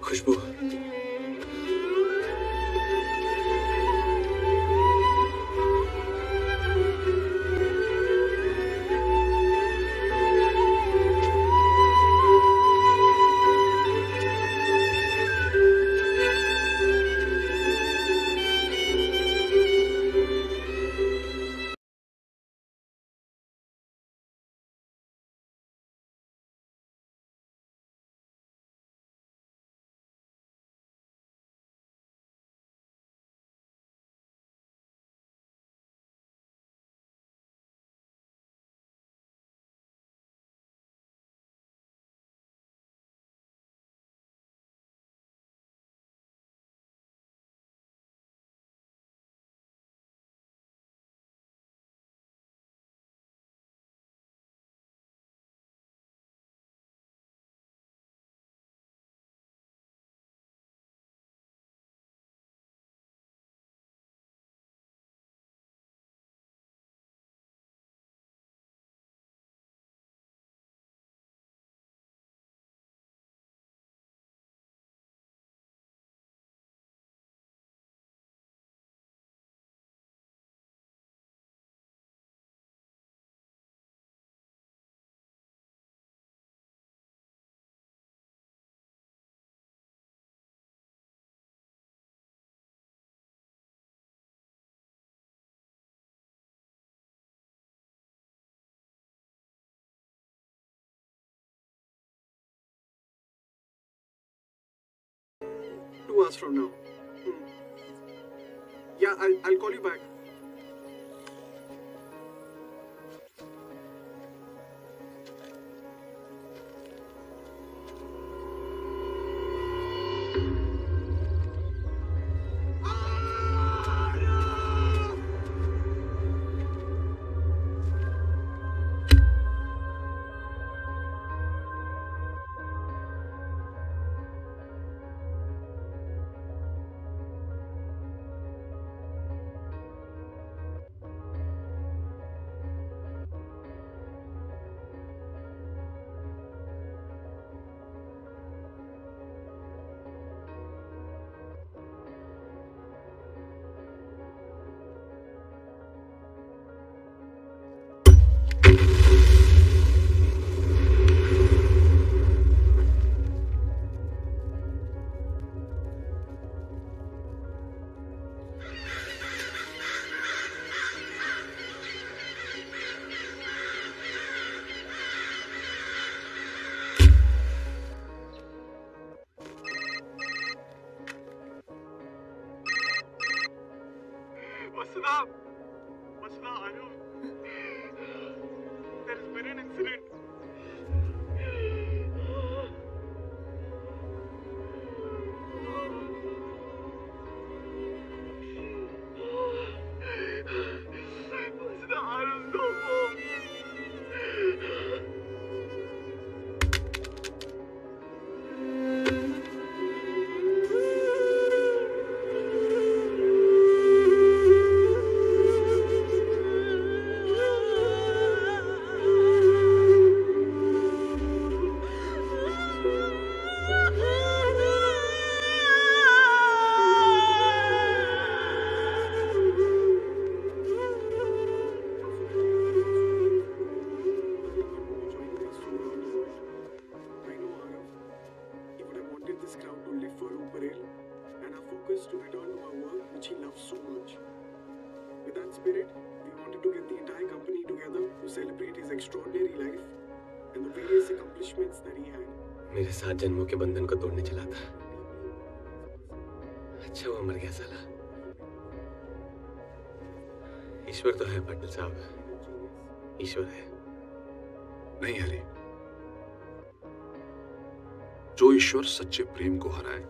Khushboo. Two hours from now. Yeah, I'll call you back. Vasudha, I know. There has been an incident. Vasudha, I don't know. spirit, we wanted to get the entire company together to celebrate his extraordinary life and the various accomplishments that he had. मेरे 7 जन्मों के बंधन को तोड़ने चला था। अच्छा वो मर गया साला। ईश्वर तो है पाटिल साहब, ईश्वर है। नहीं हरी, जो ईश्वर सच्चे प्रेम को हराए